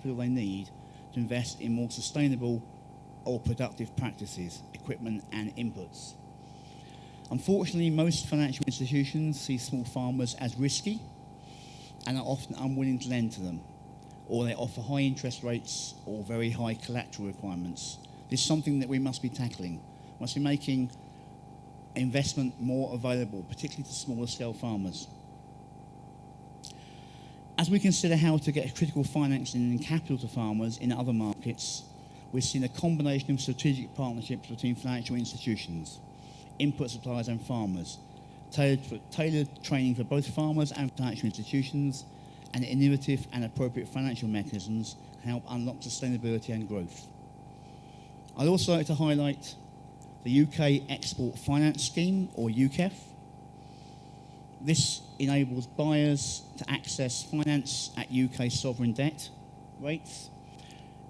capital they need to invest in more sustainable or productive practices, equipment and inputs. Unfortunately, most financial institutions see small farmers as risky and are often unwilling to lend to them, or they offer high interest rates or very high collateral requirements. This is something that we must be tackling. We must be making investment more available, particularly to smaller scale farmers. As we consider how to get critical financing and capital to farmers in other markets, we've seen a combination of strategic partnerships between financial institutions, input suppliers and farmers, tailored training for both farmers and financial institutions, and innovative and appropriate financial mechanisms can help unlock sustainability and growth. I'd also like to highlight the UK Export Finance Scheme, or UKEF. This enables buyers to access finance at UK sovereign debt rates.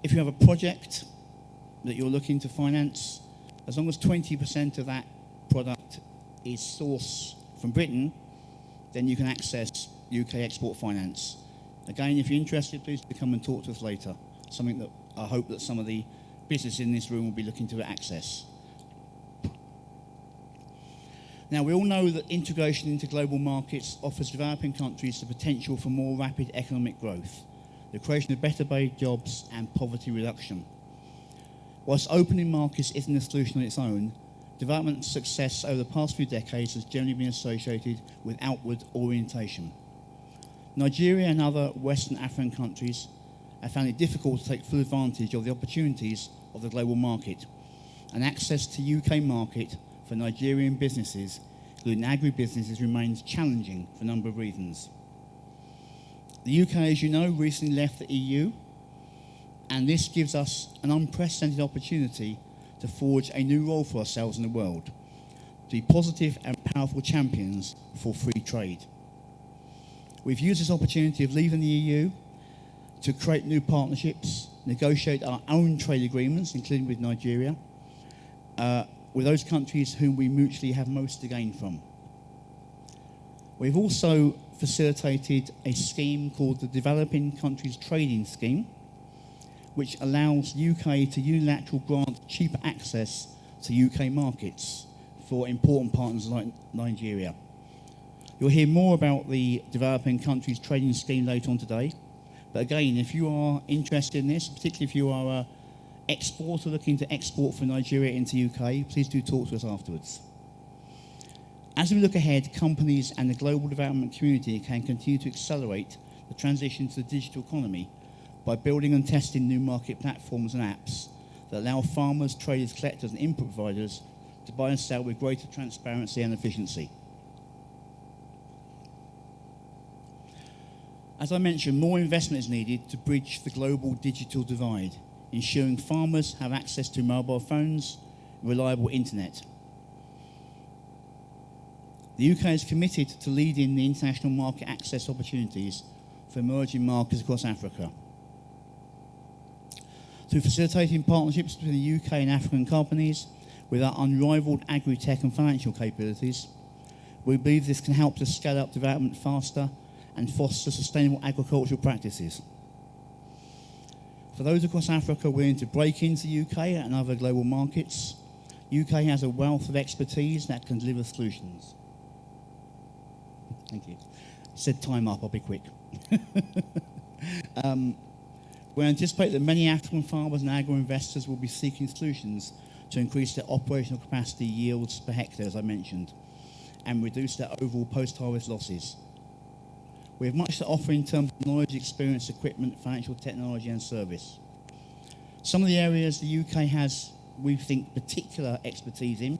If you have a project that you're looking to finance, as long as 20% of that product is sourced from Britain, then you can access UK Export Finance. Again, if you're interested, please come and talk to us later. Something that I hope that some of the businesses in this room will be looking to access. Now, we all know that integration into global markets offers developing countries the potential for more rapid economic growth, the creation of better paid jobs and poverty reduction. Whilst opening markets isn't a solution on its own, development success over the past few decades has generally been associated with outward orientation. Nigeria and other Western African countries have found it difficult to take full advantage of the opportunities of the global market, and access to UK market for Nigerian businesses, including agri-businesses, remains challenging for a number of reasons. The UK, as you know, recently left the EU, and this gives us an unprecedented opportunity to forge a new role for ourselves in the world, to be positive and powerful champions for free trade. We've used this opportunity of leaving the EU to create new partnerships, negotiate our own trade agreements, including with Nigeria, with those countries whom we mutually have most to gain from. We've also facilitated a scheme called the Developing Countries Trading Scheme, which allows UK to unilaterally grant cheaper access to UK markets for important partners like Nigeria. You'll hear more about the Developing Countries Trading Scheme later on today. But again, if you are interested in this, particularly if you are an exporter looking to export from Nigeria into UK, please do talk to us afterwards. As we look ahead, companies and the global development community can continue to accelerate the transition to the digital economy by building and testing new market platforms and apps that allow farmers, traders, collectors and input providers to buy and sell with greater transparency and efficiency. As I mentioned, more investment is needed to bridge the global digital divide, ensuring farmers have access to mobile phones and reliable internet. The UK is committed to leading the international market access opportunities for emerging markets across Africa. Through facilitating partnerships between the UK and African companies with our unrivaled agri-tech and financial capabilities, we believe this can help to scale up development faster and foster sustainable agricultural practices. For those across Africa willing to break into the UK and other global markets, UK has a wealth of expertise that can deliver solutions. Thank you. Said time up, I'll be quick. We anticipate that many African farmers and agro-investors will be seeking solutions to increase their operational capacity yields per hectare, as I mentioned, and reduce their overall post-harvest losses. We have much to offer in terms of knowledge, experience, equipment, financial technology and service. Some of the areas the UK has, we think, particular expertise in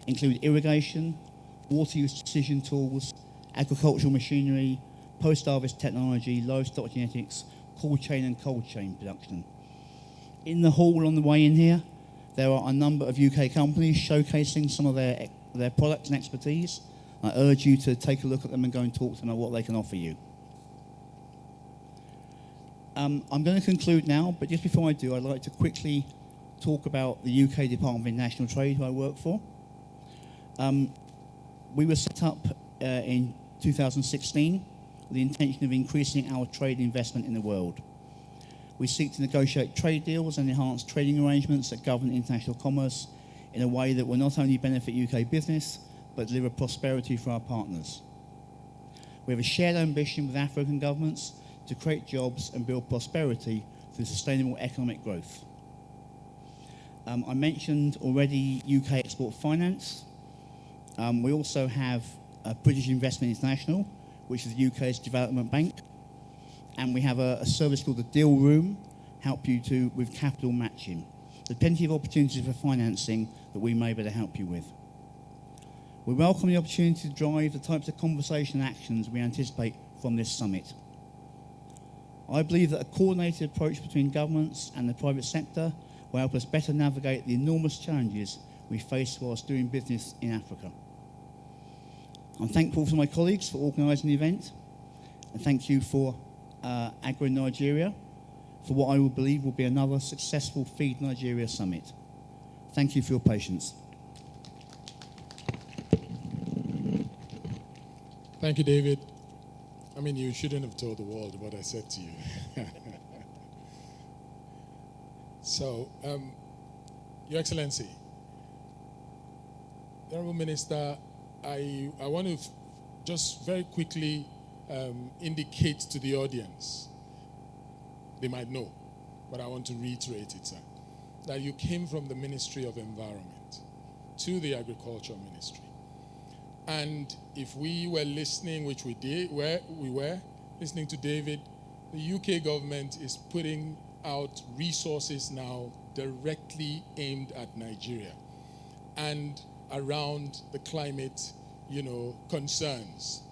include irrigation, water use decision tools, agricultural machinery, post-harvest technology, livestock genetics, cold chain and cold chain production. In the hall on the way in here, there are a number of UK companies showcasing some of their products and expertise. I urge you to take a look at them and go and talk to them about what they can offer you. I'm going to conclude now, but just before I do, I'd like to quickly talk about the UK Department of International Trade, who I work for. We were set up in 2016 with the intention of increasing our trade investment in the world. We seek to negotiate trade deals and enhance trading arrangements that govern international commerce in a way that will not only benefit UK business, but deliver prosperity for our partners. We have a shared ambition with African governments to create jobs and build prosperity through sustainable economic growth. I mentioned already UK Export Finance. We also have British Investment International, which is the UK's development bank. And we have a service called the Deal Room, help you with capital matching. There's plenty of opportunities for financing that we may be able to help you with. We welcome the opportunity to drive the types of conversation and actions we anticipate from this summit. I believe that a coordinated approach between governments and the private sector will help us better navigate the enormous challenges we face whilst doing business in Africa. I'm thankful to my colleagues for organising the event, and thank you for Agri Nigeria for what I will believe will be another successful Feed Nigeria Summit. Thank you for your patience. Thank you, David. I mean, you shouldn't have told the world what I said to you. So, Your Excellency, the Honourable Minister, I want to just very quickly indicate to the audience, they might know, but I want to reiterate it, sir, that you came from the Ministry of Environment to the Agriculture Ministry. And if we were listening, which we did, we were listening to David, the UK government is putting out resources now directly aimed at Nigeria and around the climate, concerns.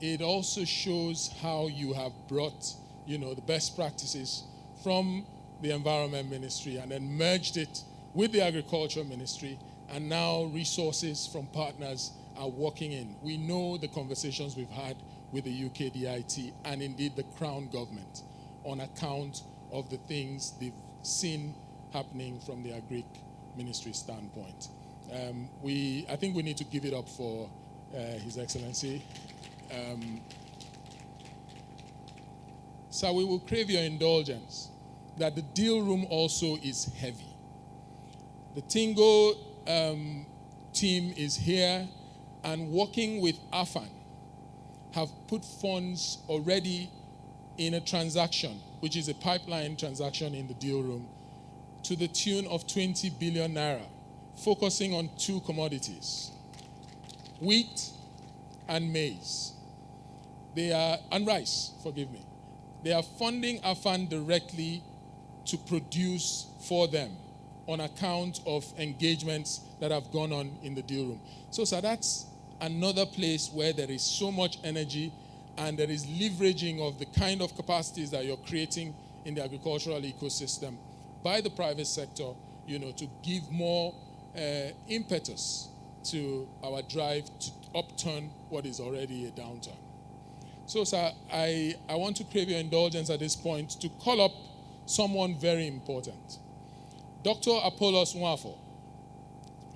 It also shows how you have brought, the best practices from the Environment Ministry and then merged it with the Agriculture Ministry, and now resources from partners are walking in. We know the conversations we've had with the UKDIT and indeed the Crown Government on account of the things they've seen happening from the Agric Ministry standpoint. I think we need to give it up for His Excellency. So we will crave your indulgence that the deal room also is heavy. The Tingo team is here and working with AFAN have put funds already in a transaction, which is a pipeline transaction in the deal room, to the tune of 20 billion naira, focusing on two commodities, wheat and maize. And rice, forgive me. They are funding AFAN directly to produce for them on account of engagements that have gone on in the deal room. So that's another place where there is so much energy and there is leveraging of the kind of capacities that you're creating in the agricultural ecosystem by the private sector, to give more impetus to our drive to upturn what is already a downturn. So, sir, I want to crave your indulgence at this point to call up someone very important. Dr. Apollos Nwafo.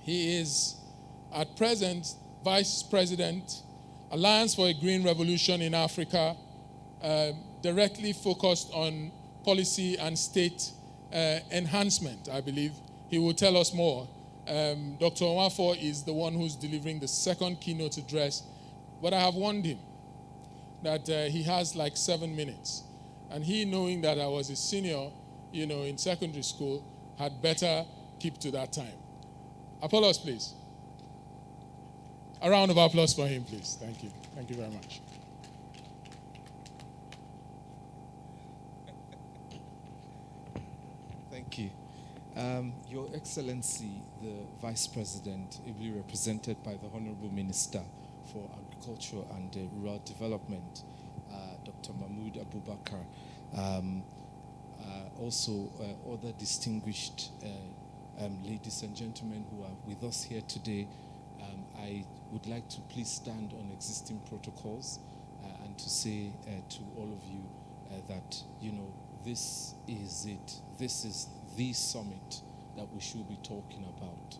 He is, at present, Vice President, Alliance for a Green Revolution in Africa, directly focused on policy and state enhancement, I believe. He will tell us more. Dr. Nwafo is the one who's delivering the second keynote address, but I have warned him that he has like 7 minutes. And he, knowing that I was a senior, in secondary school, had better keep to that time. Apollos, please. A round of applause for him, please. Thank you. Thank you very much. Thank you. Your Excellency, the Vice President, ably represented by the Honorable Minister for Agriculture and Rural Development, Dr. Mahmoud Abubakar, also other distinguished ladies and gentlemen who are with us here today, I would like to please stand on existing protocols and to say to all of you that, this is it. This is the summit that we should be talking about.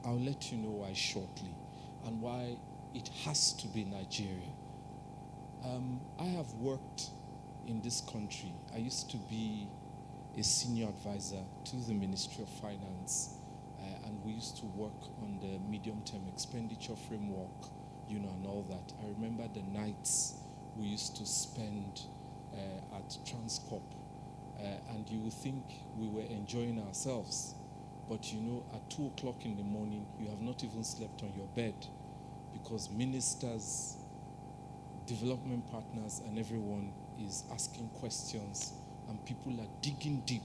I'll let you know why shortly and why it has to be Nigeria. I have worked in this country. I used to be a senior advisor to the Ministry of Finance, and we used to work on the medium-term expenditure framework, and all that. I remember the nights we used to spend at Transcorp, and you would think we were enjoying ourselves. But at 2 o'clock in the morning, you have not even slept on your bed, because ministers, development partners, and everyone is asking questions, and people are digging deep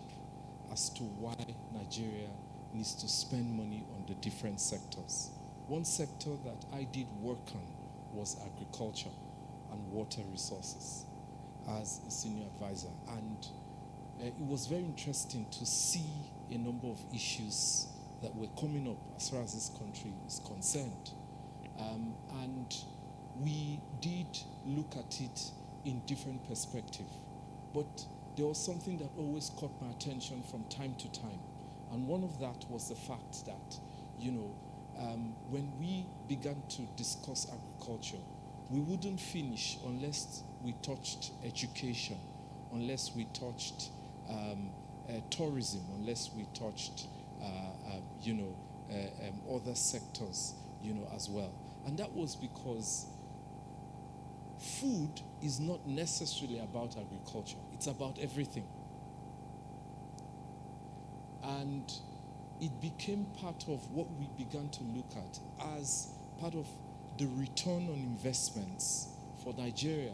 as to why Nigeria needs to spend money on the different sectors. One sector that I did work on was agriculture and water resources as a senior advisor. And it was very interesting to see a number of issues that were coming up as far as this country is concerned. And we did look at it in different perspective. But there was something that always caught my attention from time to time. And one of that was the fact that, when we began to discuss agriculture, we wouldn't finish unless we touched education, unless we touched tourism, unless we touched, other sectors, as well. And that was because food is not necessarily about agriculture. It's about everything. And it became part of what we began to look at as part of the return on investments for Nigeria,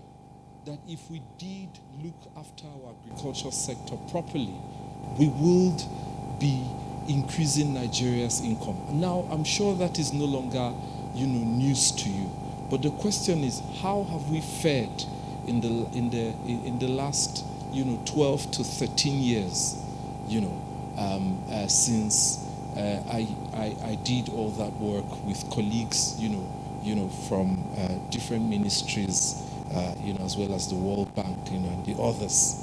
that if we did look after our agricultural sector properly, we would be increasing Nigeria's income. Now, I'm sure that is no longer, news to you. But the question is, how have we fared in the last, 12 to 13 years, since I did all that work with colleagues, from different ministries, as well as the World Bank, and the others.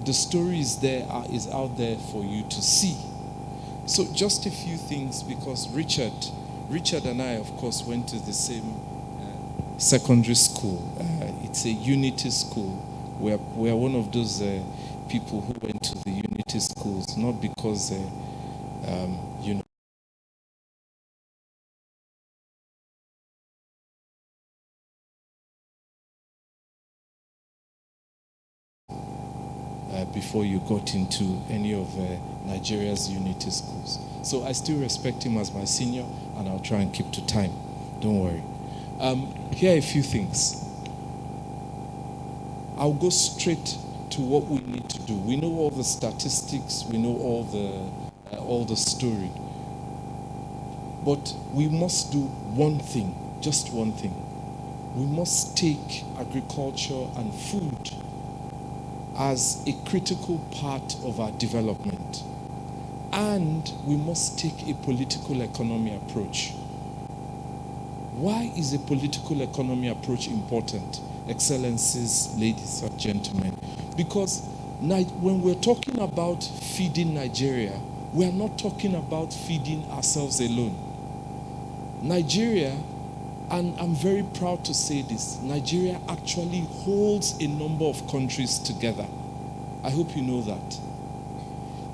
The story is out there for you to see. So just a few things, because Richard and I, of course, went to the same secondary school. It's a Unity school. We are one of those people who went to the Unity schools, not because, before you got into any of Nigeria's Unity schools. So I still respect him as my senior, and I'll try and keep to time. Don't worry. Here are a few things. I'll go straight to what we need to do. We know all the statistics, we know all the story. But we must do one thing, just one thing. We must take agriculture and food as a critical part of our development. And we must take a political economy approach. Why is a political economy approach important? Excellencies, ladies and gentlemen. Because when we're talking about feeding Nigeria, we are not talking about feeding ourselves alone. Nigeria, and I'm very proud to say this, Nigeria actually holds a number of countries together. I hope you know that.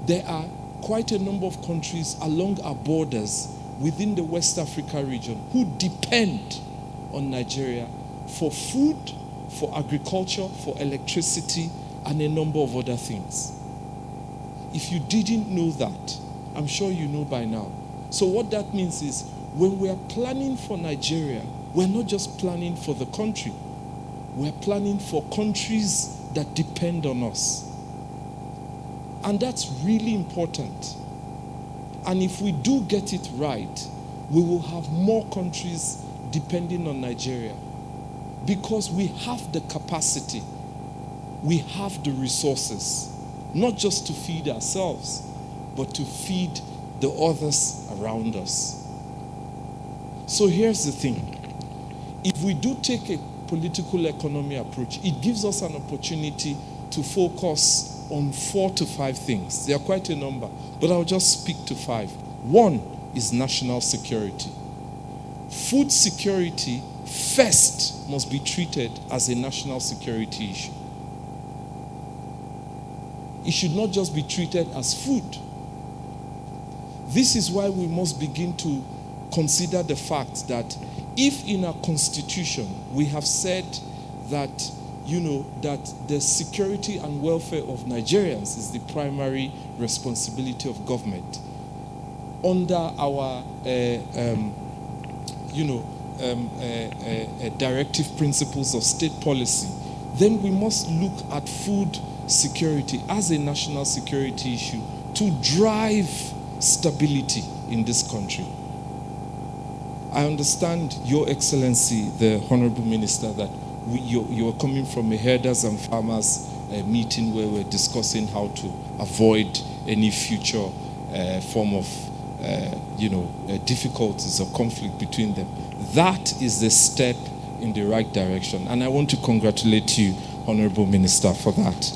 There are quite a number of countries along our borders within the West Africa region who depend on Nigeria for food, for agriculture, for electricity, and a number of other things. If you didn't know that, I'm sure you know by now. So what that means is, when we are planning for Nigeria, we're not just planning for the country. We're planning for countries that depend on us. And that's really important. And if we do get it right, we will have more countries depending on Nigeria. Because we have the capacity, we have the resources, not just to feed ourselves, but to feed the others around us. So here's the thing. If we do take a political economy approach, it gives us an opportunity to focus on 4 to 5 things. There are quite a number, but I'll just speak to 5. One is national security. Food security first must be treated as a national security issue. It should not just be treated as food. This is why we must begin to consider the fact that if in our constitution we have said that, that the security and welfare of Nigerians is the primary responsibility of government, under our, directive principles of state policy, then we must look at food security as a national security issue to drive stability in this country. I understand, Your Excellency, the Honorable Minister, that you're coming from a herders and farmers meeting where we're discussing how to avoid any future form of, difficulties or conflict between them. That is the step in the right direction. And I want to congratulate you, Honorable Minister, for that.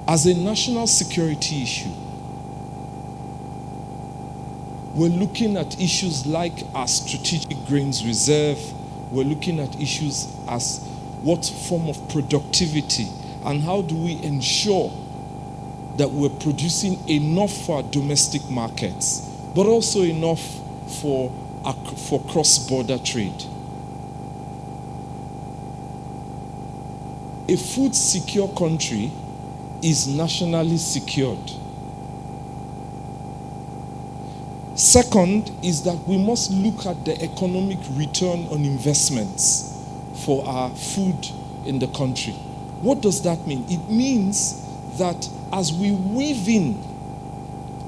As a national security issue, we're looking at issues like our strategic grains reserve. We're looking at issues as what form of productivity and how do we ensure that we're producing enough for our domestic markets, but also enough for cross-border trade. A food-secure country is nationally secured. Second is that we must look at the economic return on investments for our food in the country. What does that mean? It means that as we weave in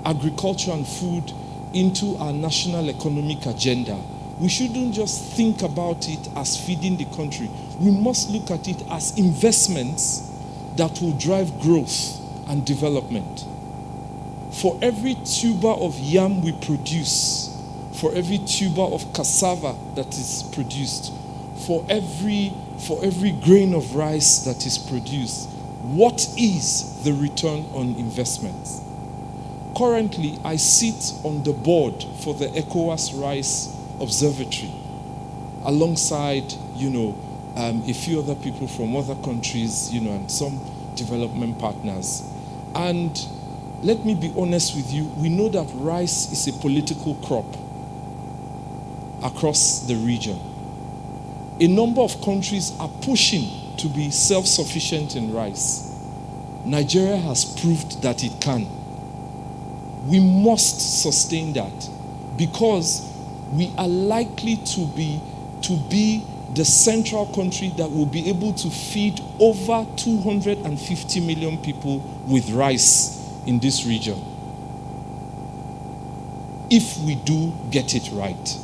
agriculture and food into our national economic agenda, we shouldn't just think about it as feeding the country. We must look at it as investments that will drive growth and development. For every tuber of yam we produce, for every tuber of cassava that is produced, for every grain of rice that is produced, what is the return on investments? Currently, I sit on the board for the ECOWAS Rice Observatory, alongside, a few other people from other countries, and some development partners. And let me be honest with you, we know that rice is a political crop across the region. A number of countries are pushing to be self-sufficient in rice. Nigeria has proved that it can. We must sustain that because we are likely to be the central country that will be able to feed over 250 million people with rice in this region, if we do get it right.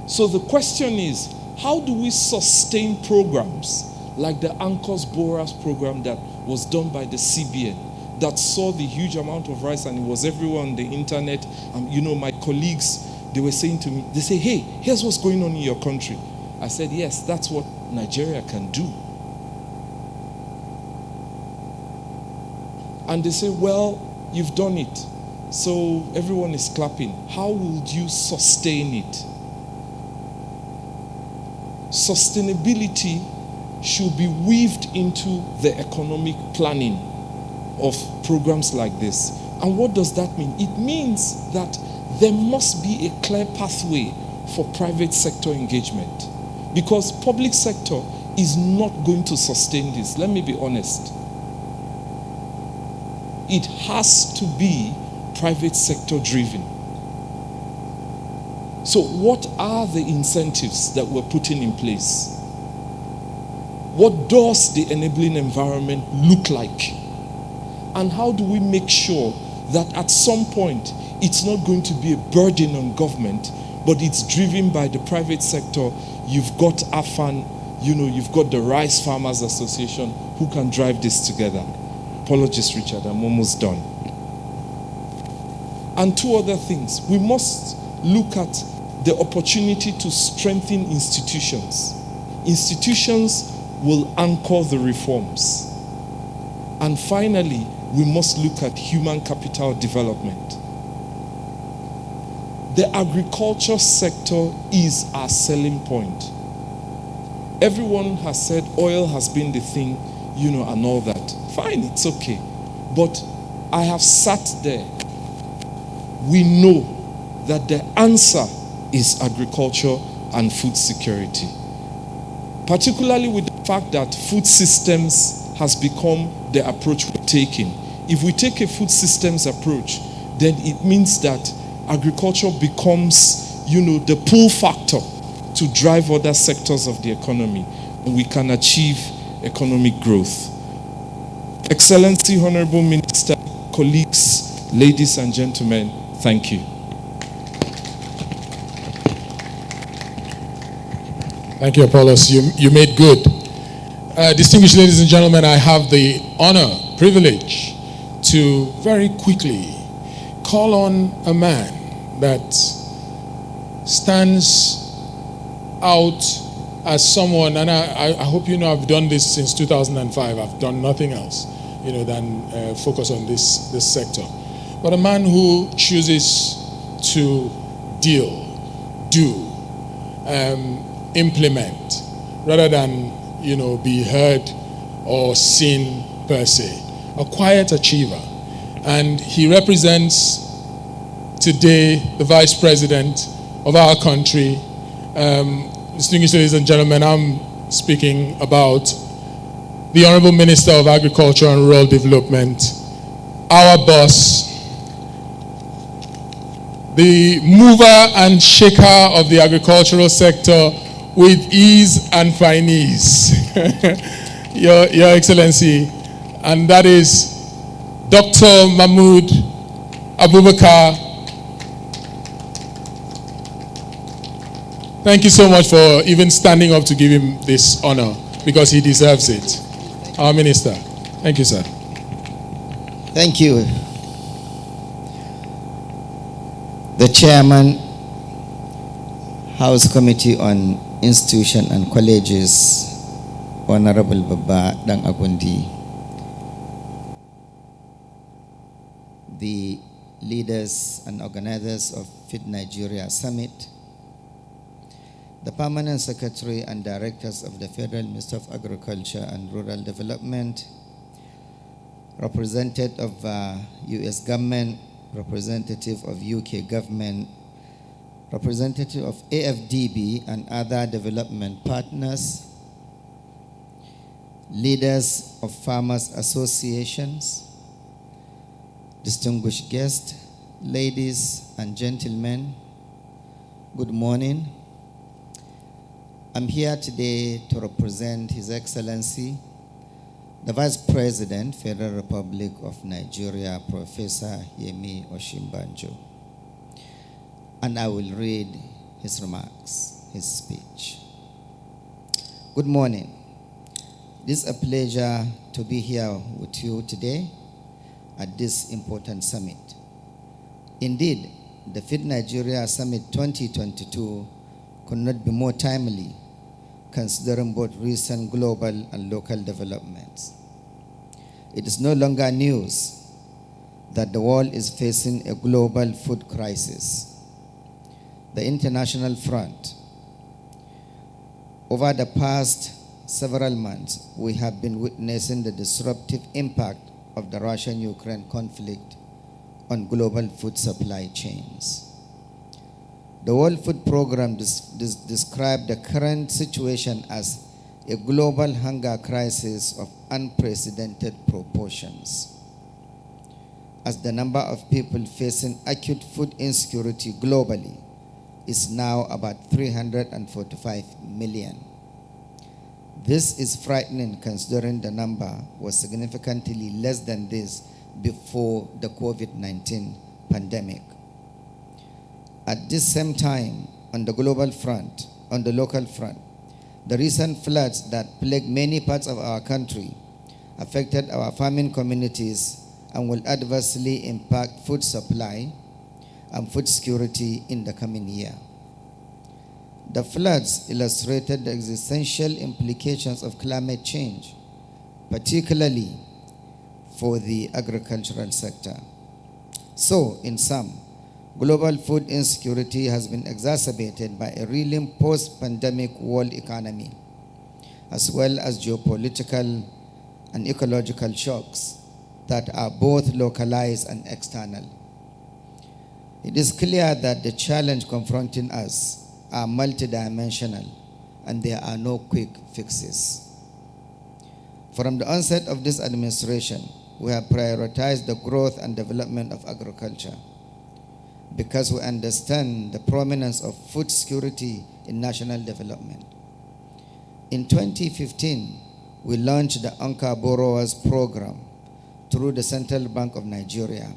So the question is, how do we sustain programs like the Anchors Boras program that was done by the CBN, that saw the huge amount of rice and it was everywhere on the internet? My colleagues, they were saying to me, they say, hey, here's what's going on in your country. I said, yes, that's what Nigeria can do. And they say, well, you've done it. So everyone is clapping. How would you sustain it? Sustainability should be weaved into the economic planning of programs like this. And what does that mean? It means that there must be a clear pathway for private sector engagement, because public sector is not going to sustain this. Let me be honest. It has to be private sector driven. So what are the incentives that we're putting in place? What does the enabling environment look like? And how do we make sure that at some point it's not going to be a burden on government, but it's driven by the private sector? You've got AFAN, you've got the Rice Farmers Association who can drive this together. Apologies, Richard, I'm almost done. And two other things. We must look at the opportunity to strengthen institutions. Institutions will anchor the reforms. And finally, we must look at human capital development. the agriculture sector is our selling point. Everyone has said oil has been the thing, and all that. Fine, it's okay. But I have sat there. We know that the answer is agriculture and food security. Particularly with the fact that food systems has become the approach we're taking. If we take a food systems approach, then it means that agriculture becomes, the pull factor to drive other sectors of the economy. And we can achieve economic growth. Excellency, Honorable Minister, colleagues, ladies and gentlemen, thank you. Thank you, Apollos. You made good. Distinguished ladies and gentlemen, I have the honor, privilege to very quickly call on a man that stands out as someone, and I hope you know I've done this since 2005. I've done nothing else, than focus on this sector. But a man who chooses to deal, do, implement, rather than be heard or seen per se. A quiet achiever, and he represents today the Vice President of our country. Distinguished ladies and gentlemen, I'm speaking about the Honorable Minister of Agriculture and Rural Development, our boss, the mover and shaker of the agricultural sector with ease and finesse, Your Excellency, and that is Dr. Mahmood Abubakar. Thank you so much for even standing up to give him this honor, because he deserves it. Our Minister. Thank you, sir. Thank you. The Chairman, House Committee on Institution and Colleges, Honorable Baba Dang Agundi, the leaders and organizers of Feed Nigeria Summit, the Permanent Secretary and Directors of the Federal Ministry of Agriculture and Rural Development, representative of US government, representative of UK government, representative of AFDB and other development partners, leaders of farmers associations, distinguished guests, ladies and gentlemen, good morning. I'm here today to represent His Excellency, the Vice President, Federal Republic of Nigeria, Professor Yemi Osinbajo. And I will read his remarks, his speech. Good morning. It is a pleasure to be here with you today at this important summit. Indeed, the Feed Nigeria Summit 2022 could not be more timely, considering both recent global and local developments. It is no longer news that the world is facing a global food crisis. The international front. Over the past several months, we have been witnessing the disruptive impact of the Russian-Ukraine conflict on global food supply chains. The World Food Programme described the current situation as a global hunger crisis of unprecedented proportions, as the number of people facing acute food insecurity globally is now about 345 million. This is frightening, considering the number was significantly less than this before the COVID-19 pandemic. At this same time, on the global front, on the local front, the recent floods that plagued many parts of our country affected our farming communities and will adversely impact food supply and food security in the coming year. The floods illustrated the existential implications of climate change, particularly for the agricultural sector. So, in sum, global food insecurity has been exacerbated by a reeling post-pandemic world economy, as well as geopolitical and ecological shocks that are both localized and external. It is clear that the challenge confronting us are multidimensional and there are no quick fixes. From the onset of this administration, we have prioritized the growth and development of agriculture because we understand the prominence of food security in national development. In 2015, we launched the Anchor Borrowers Program through the Central Bank of Nigeria,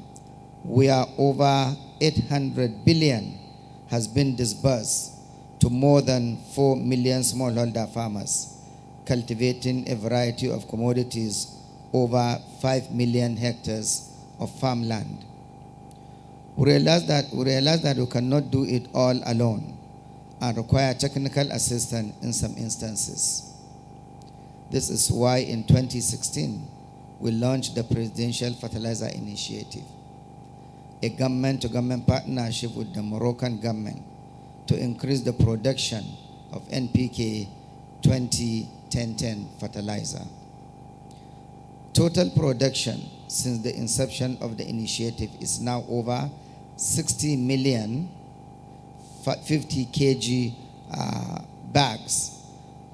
where over 800 billion has been disbursed to more than 4 million smallholder farmers, cultivating a variety of commodities over 5 million hectares of farmland. We realize that we cannot do it all alone and require technical assistance in some instances. This is why in 2016, we launched the Presidential Fertilizer Initiative, a government-to-government partnership with the Moroccan government to increase the production of NPK 2010 fertilizer. Total production since the inception of the initiative is now over 60 million 50 kg bags,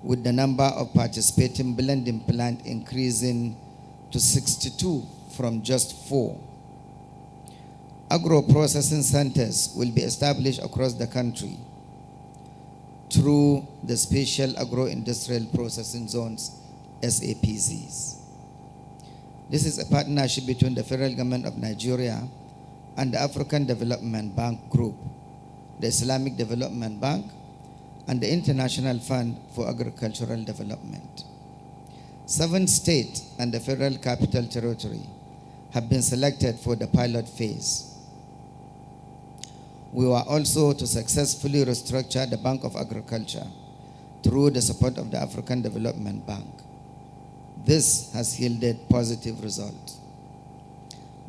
with the number of participating blending plants increasing to 62 from just 4. Agro-processing centers will be established across the country through the Special Agro-Industrial Processing Zones, SAPZs. This is a partnership between the Federal Government of Nigeria and the African Development Bank Group, the Islamic Development Bank, and the International Fund for Agricultural Development. 7 states and the Federal Capital Territory have been selected for the pilot phase. We were also to successfully restructure the Bank of Agriculture through the support of the African Development Bank. This has yielded positive results.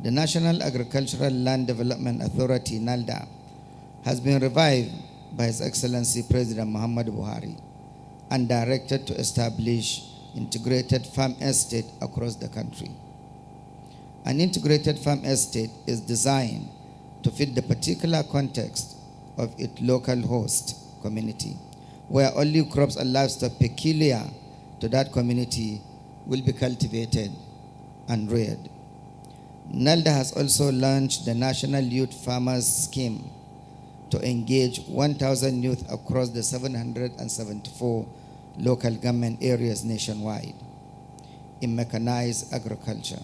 The National Agricultural Land Development Authority, NALDA, has been revived by His Excellency President Muhammadu Buhari and directed to establish integrated farm estate across the country. An integrated farm estate is designed to fit the particular context of its local host community, where only crops and livestock peculiar to that community will be cultivated and reared. NALDA has also launched the National Youth Farmers Scheme to engage 1,000 youth across the 774 local government areas nationwide in mechanized agriculture.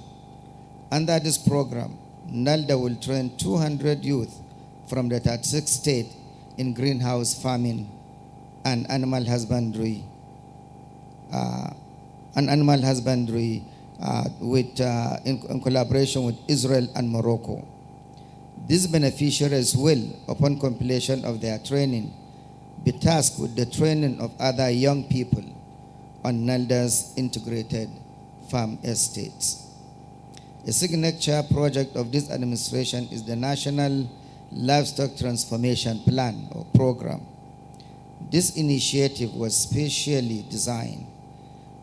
Under this program, NALDA will train 200 youth from the 36 states in greenhouse farming and animal husbandry, in collaboration with Israel and Morocco. These beneficiaries will, upon completion of their training, be tasked with the training of other young people on NALDA's integrated farm estates. A signature project of this administration is the National Livestock Transformation Plan or Program. This initiative was specially designed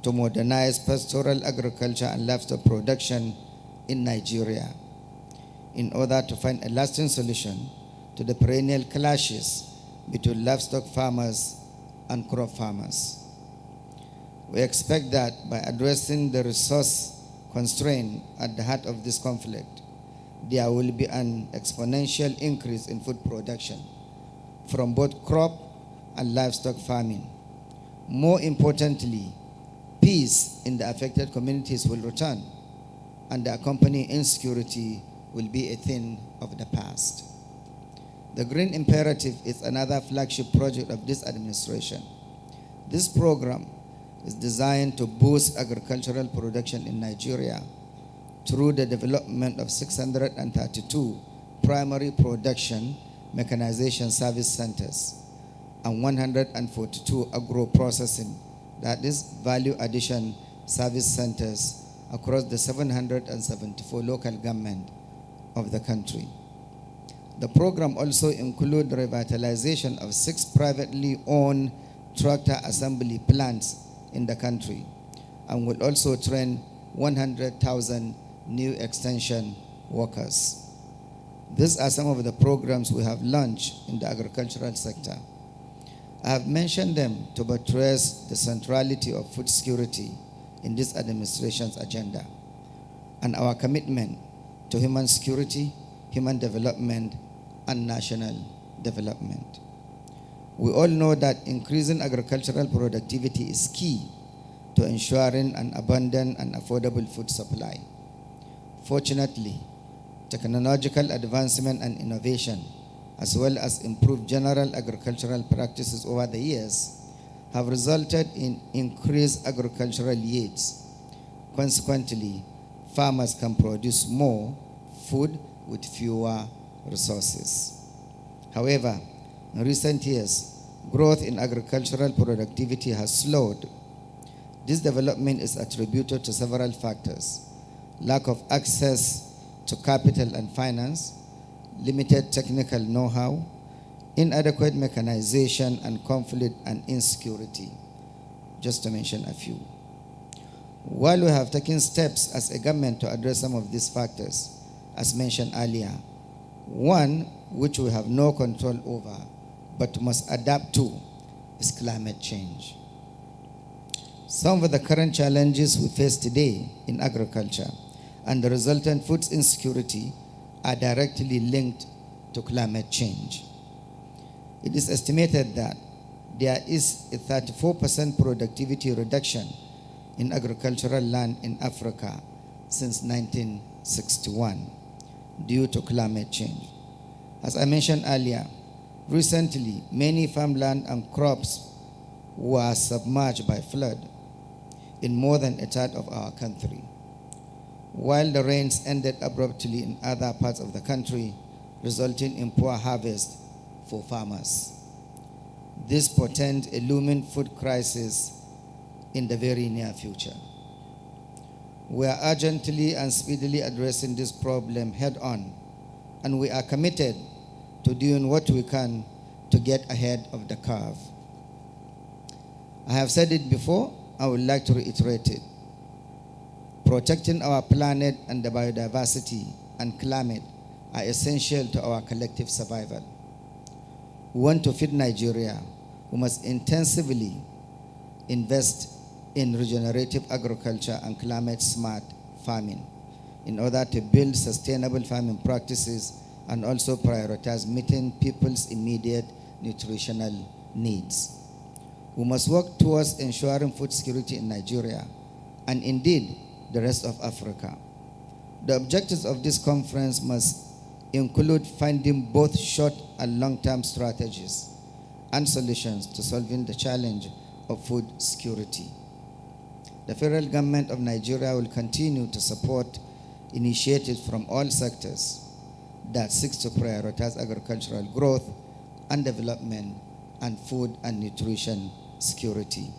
to modernize pastoral agriculture and livestock production in Nigeria in order to find a lasting solution to the perennial clashes between livestock farmers and crop farmers. We expect that by addressing the resource constraint at the heart of this conflict, there will be an exponential increase in food production from both crop and livestock farming. More importantly, peace in the affected communities will return, and the accompanying insecurity will be a thing of the past. The Green Imperative is another flagship project of this administration. This program is designed to boost agricultural production in Nigeria through the development of 632 primary production mechanization service centers and 142 agro-processing, that is value addition service centers across the 774 local government of the country. The program also includes revitalization of 6 privately owned tractor assembly plants in the country and will also train 100,000 new extension workers. These are some of the programs we have launched in the agricultural sector. I have mentioned them to buttress the centrality of food security in this administration's agenda and our commitment to human security, human development, and national development. We all know that increasing agricultural productivity is key to ensuring an abundant and affordable food supply. Fortunately, technological advancement and innovation, as well as improved general agricultural practices over the years, have resulted in increased agricultural yields. Consequently, farmers can produce more food with fewer resources. However, in recent years, growth in agricultural productivity has slowed. This development is attributed to several factors: lack of access to capital and finance, limited technical know-how, inadequate mechanization, and conflict and insecurity, just to mention a few. While we have taken steps as a government to address some of these factors, as mentioned earlier, one which we have no control over but must adapt to is climate change. Some of the current challenges we face today in agriculture and the resultant food insecurity are directly linked to climate change. It is estimated that there is a 34% productivity reduction in agricultural land in Africa since 1961 due to climate change. As I mentioned earlier, recently many farmland and crops were submerged by flood in more than a third of our country, while the rains ended abruptly in other parts of the country, resulting in poor harvest for farmers. This portends a looming food crisis in the very near future. We are urgently and speedily addressing this problem head-on, and we are committed to doing what we can to get ahead of the curve. I have said it before, I would like to reiterate it. Protecting our planet and the biodiversity and climate are essential to our collective survival. We want to feed Nigeria. We must intensively invest in regenerative agriculture and climate-smart farming in order to build sustainable farming practices and also prioritize meeting people's immediate nutritional needs. We must work towards ensuring food security in Nigeria and indeed the rest of Africa. The objectives of this conference must include finding both short and long-term strategies and solutions to solving the challenge of food security. The federal government of Nigeria will continue to support initiatives from all sectors that seeks to prioritize agricultural growth and development and food and nutrition security.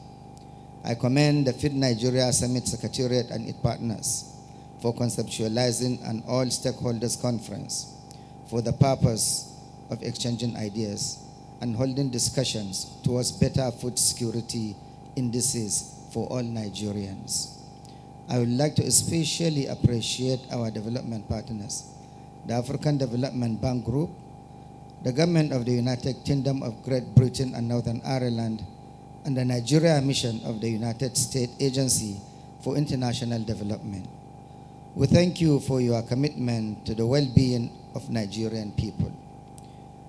I commend the Feed Nigeria Summit Secretariat and its partners for conceptualizing an all-stakeholders conference for the purpose of exchanging ideas and holding discussions towards better food security indices for all Nigerians. I would like to especially appreciate our development partners, the African Development Bank Group, the government of the United Kingdom of Great Britain and Northern Ireland, and the Nigeria Mission of the United States Agency for International Development. We thank you for your commitment to the well-being of Nigerian people.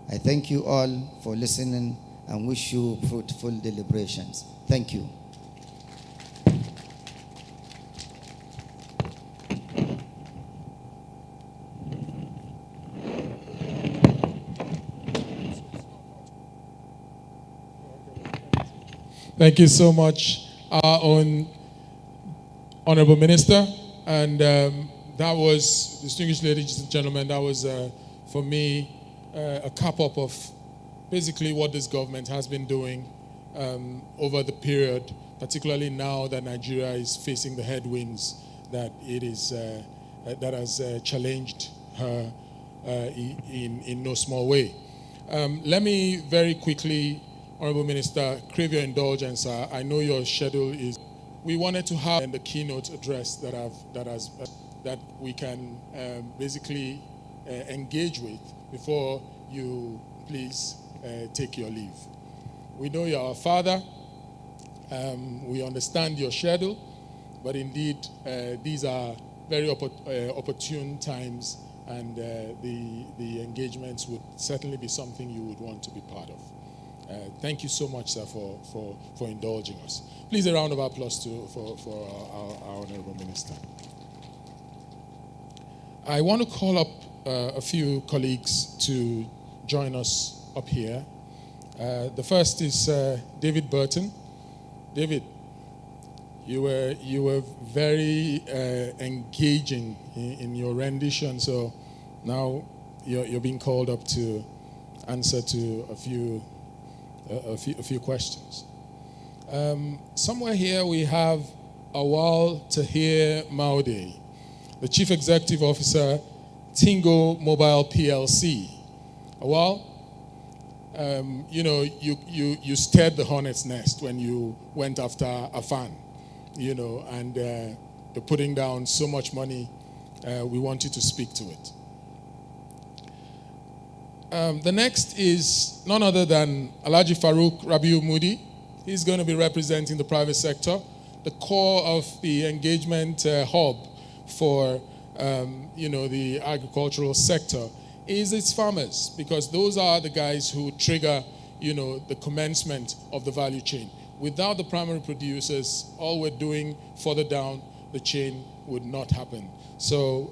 I thank you all for listening and wish you fruitful deliberations. Thank you. Thank you so much, our own Honorable Minister. And that was, distinguished ladies and gentlemen, that was, for me, a cap-up of basically what this government has been doing over the period, particularly now that Nigeria is facing the headwinds that it is that has challenged her in no small way. Let me very quickly, Honorable Minister, crave your indulgence. I know your schedule is. We wanted to have the keynote address that we can basically engage with before you please take your leave. We know you're our father. We understand your schedule, but indeed these are very opportune times, and the engagements would certainly be something you would want to be part of. Thank you so much, sir, for indulging us. Please, a round of applause for our Honorable Minister. I want to call up a few colleagues to join us up here. The first is David Burton. David, you were very engaging in your rendition, so now you're being called up to answer to a few questions. Somewhere here we have Awal Tahir Maude, the Chief Executive Officer, Tingo Mobile PLC. Awal, you stirred the hornet's nest when you went after Afan, and you're putting down so much money. We want you to speak to it. The next is none other than Alhaji Farouk Rabiu Mudi. He's going to be representing the private sector. The core of the engagement hub for the agricultural sector is its farmers, because those are the guys who trigger the commencement of the value chain. Without the primary producers, all we're doing further down the chain would not happen. So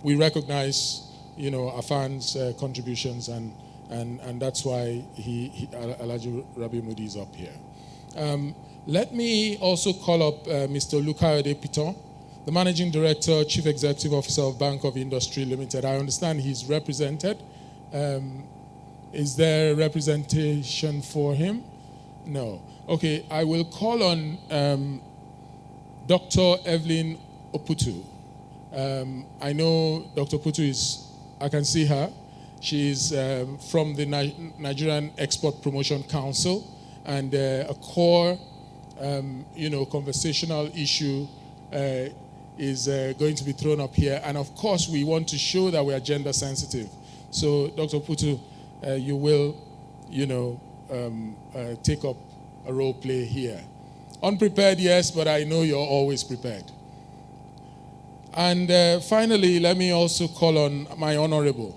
we recognize Afan's contributions, and that's why Alhaji Rabi Mudi is up here. Let me also call up Mr. Lukayode Piton, the Managing Director, Chief Executive Officer of Bank of Industry Limited. I understand he's represented. Is there representation for him? No. Okay, I will call on Dr. Evelyn Oputu. I know Dr. Oputu I can see her. She's from the Nigerian Export Promotion Council, and a core, conversational issue is going to be thrown up here. And of course, we want to show that we are gender sensitive. So, Dr. Putu, you will, take up a role play here. Unprepared, yes, but I know you're always prepared. And finally, let me also call on my honorable,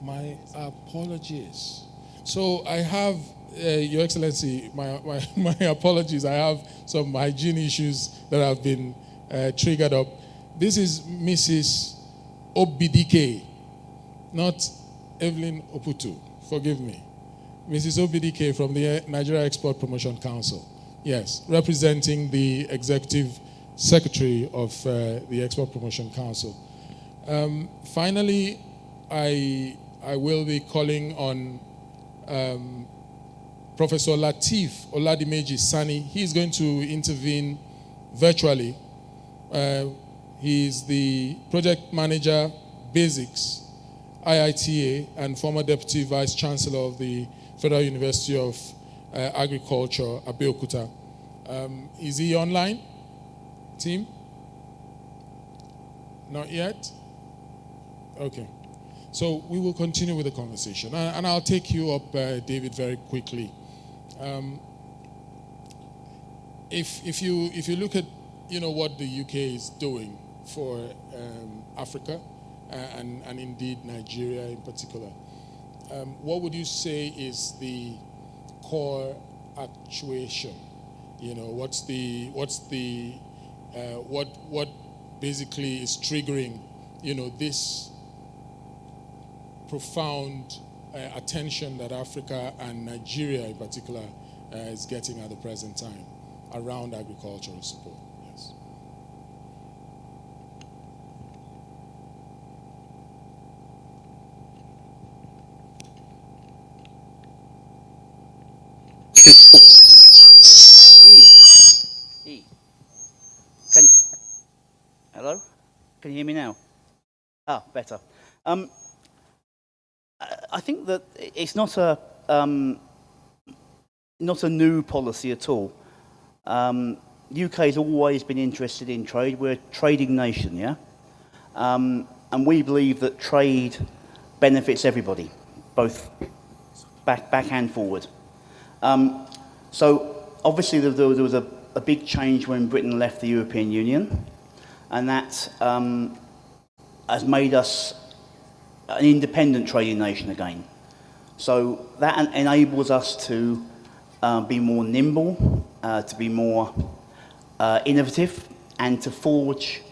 my apologies. So I have, Your Excellency, my apologies. I have some hygiene issues that have been triggered up. This is Mrs. Obidike, not Evelyn Oputu. Forgive me. Mrs. Obidike from the Nigeria Export Promotion Council. Yes, representing the Executive Secretary of the Export Promotion Council. Finally, I will be calling on Professor Lateef Oladimeji Sani. He's going to intervene virtually. He's the Project Manager, Basics, IITA, and former Deputy Vice Chancellor of the Federal University of Agriculture, Abeokuta. Is he online, team? Not yet? Okay. So we will continue with the conversation. And I'll take you up, David, very quickly. If you look at what the UK is doing for Africa and indeed Nigeria in particular, what would you say is the core actuation? What basically is triggering this profound attention that Africa and Nigeria in particular is getting at the present time around agricultural support? Yes. hear me now? Ah, better. I think that it's not a new policy at all. UK has always been interested in trade. We're a trading nation, yeah? And we believe that trade benefits everybody, both back and forward. So obviously there was a big change when Britain left the European Union, and that has made us an independent trading nation again. So that enables us to be more nimble, to be more innovative, and to forge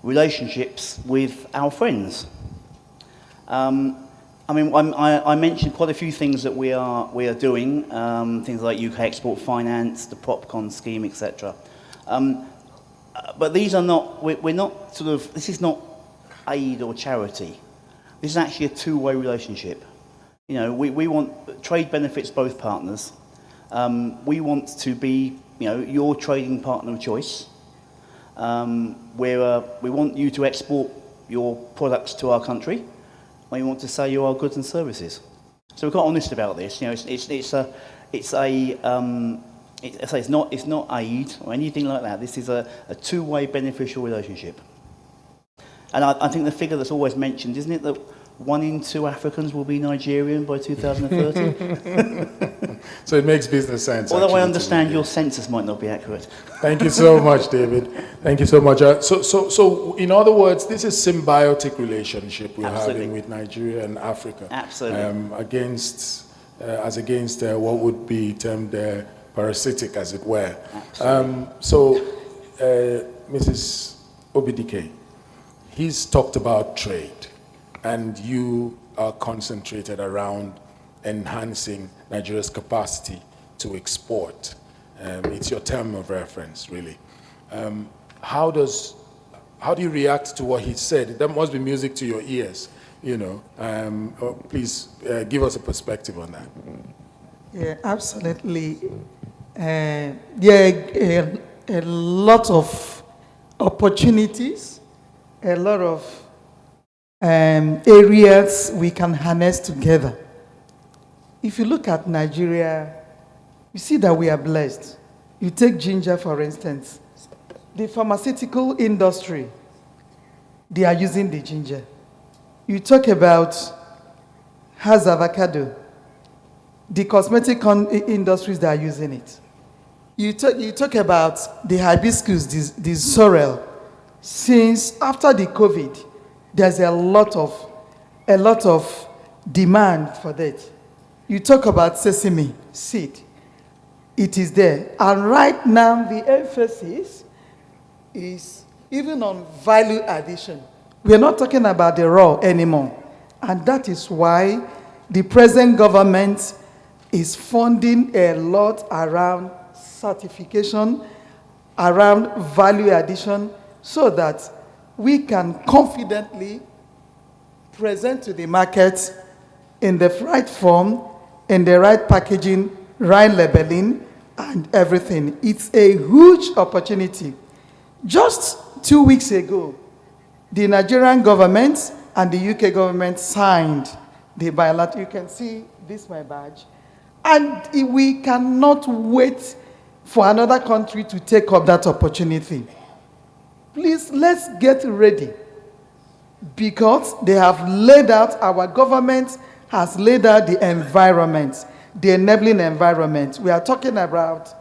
relationships with our friends. I mean, I mentioned quite a few things that we are doing, things like UK Export Finance, the PropCon scheme, etc. But these are not, we're not sort of, this is not aid or charity. This is actually a two-way relationship. You know, we want, trade benefits both partners. We want to be, you know, your trading partner of choice. We want you to export your products to our country. We want to sell you our goods and services. So we're quite honest about this. You know, it's not aid or anything like that. This is a two-way beneficial relationship. And I think the figure that's always mentioned, isn't it, that 1 in 2 Africans will be Nigerian by 2030? So it makes business sense. Although I understand your census might not be accurate. Thank you so much, David. Thank you so much. So in other words, this is symbiotic relationship we're Absolutely. having with Nigeria and Africa. Absolutely. Against what would be termed parasitic, as it were. Mrs. Obidike, he's talked about trade, and you are concentrated around enhancing Nigeria's capacity to export. It's your term of reference, really. How do you react to what he said? That must be music to your ears, you know. Please give us a perspective on that. Yeah, absolutely. There are a lot of opportunities, a lot of areas we can harness together. If you look at Nigeria, you see that we are blessed. You take ginger, for instance. The pharmaceutical industry, they are using the ginger. You talk about Haz avocado, the cosmetic industries that are using it. You talk about the hibiscus, the sorrel. Since after the COVID, there's a lot of demand for that. You talk about sesame seed. It is there. And right now, the emphasis is even on value addition. We're not talking about the raw anymore. And that is why the present government is funding a lot around certification, around value addition, so that we can confidently present to the market in the right form, in the right packaging, right labeling, and everything. It's a huge opportunity. Just 2 weeks ago, the Nigerian government and the UK government signed the bilateral. You can see this, my badge. And we cannot wait for another country to take up that opportunity. Please, let's get ready, because they have laid out, our government has laid out the environment, the enabling environment. We are talking about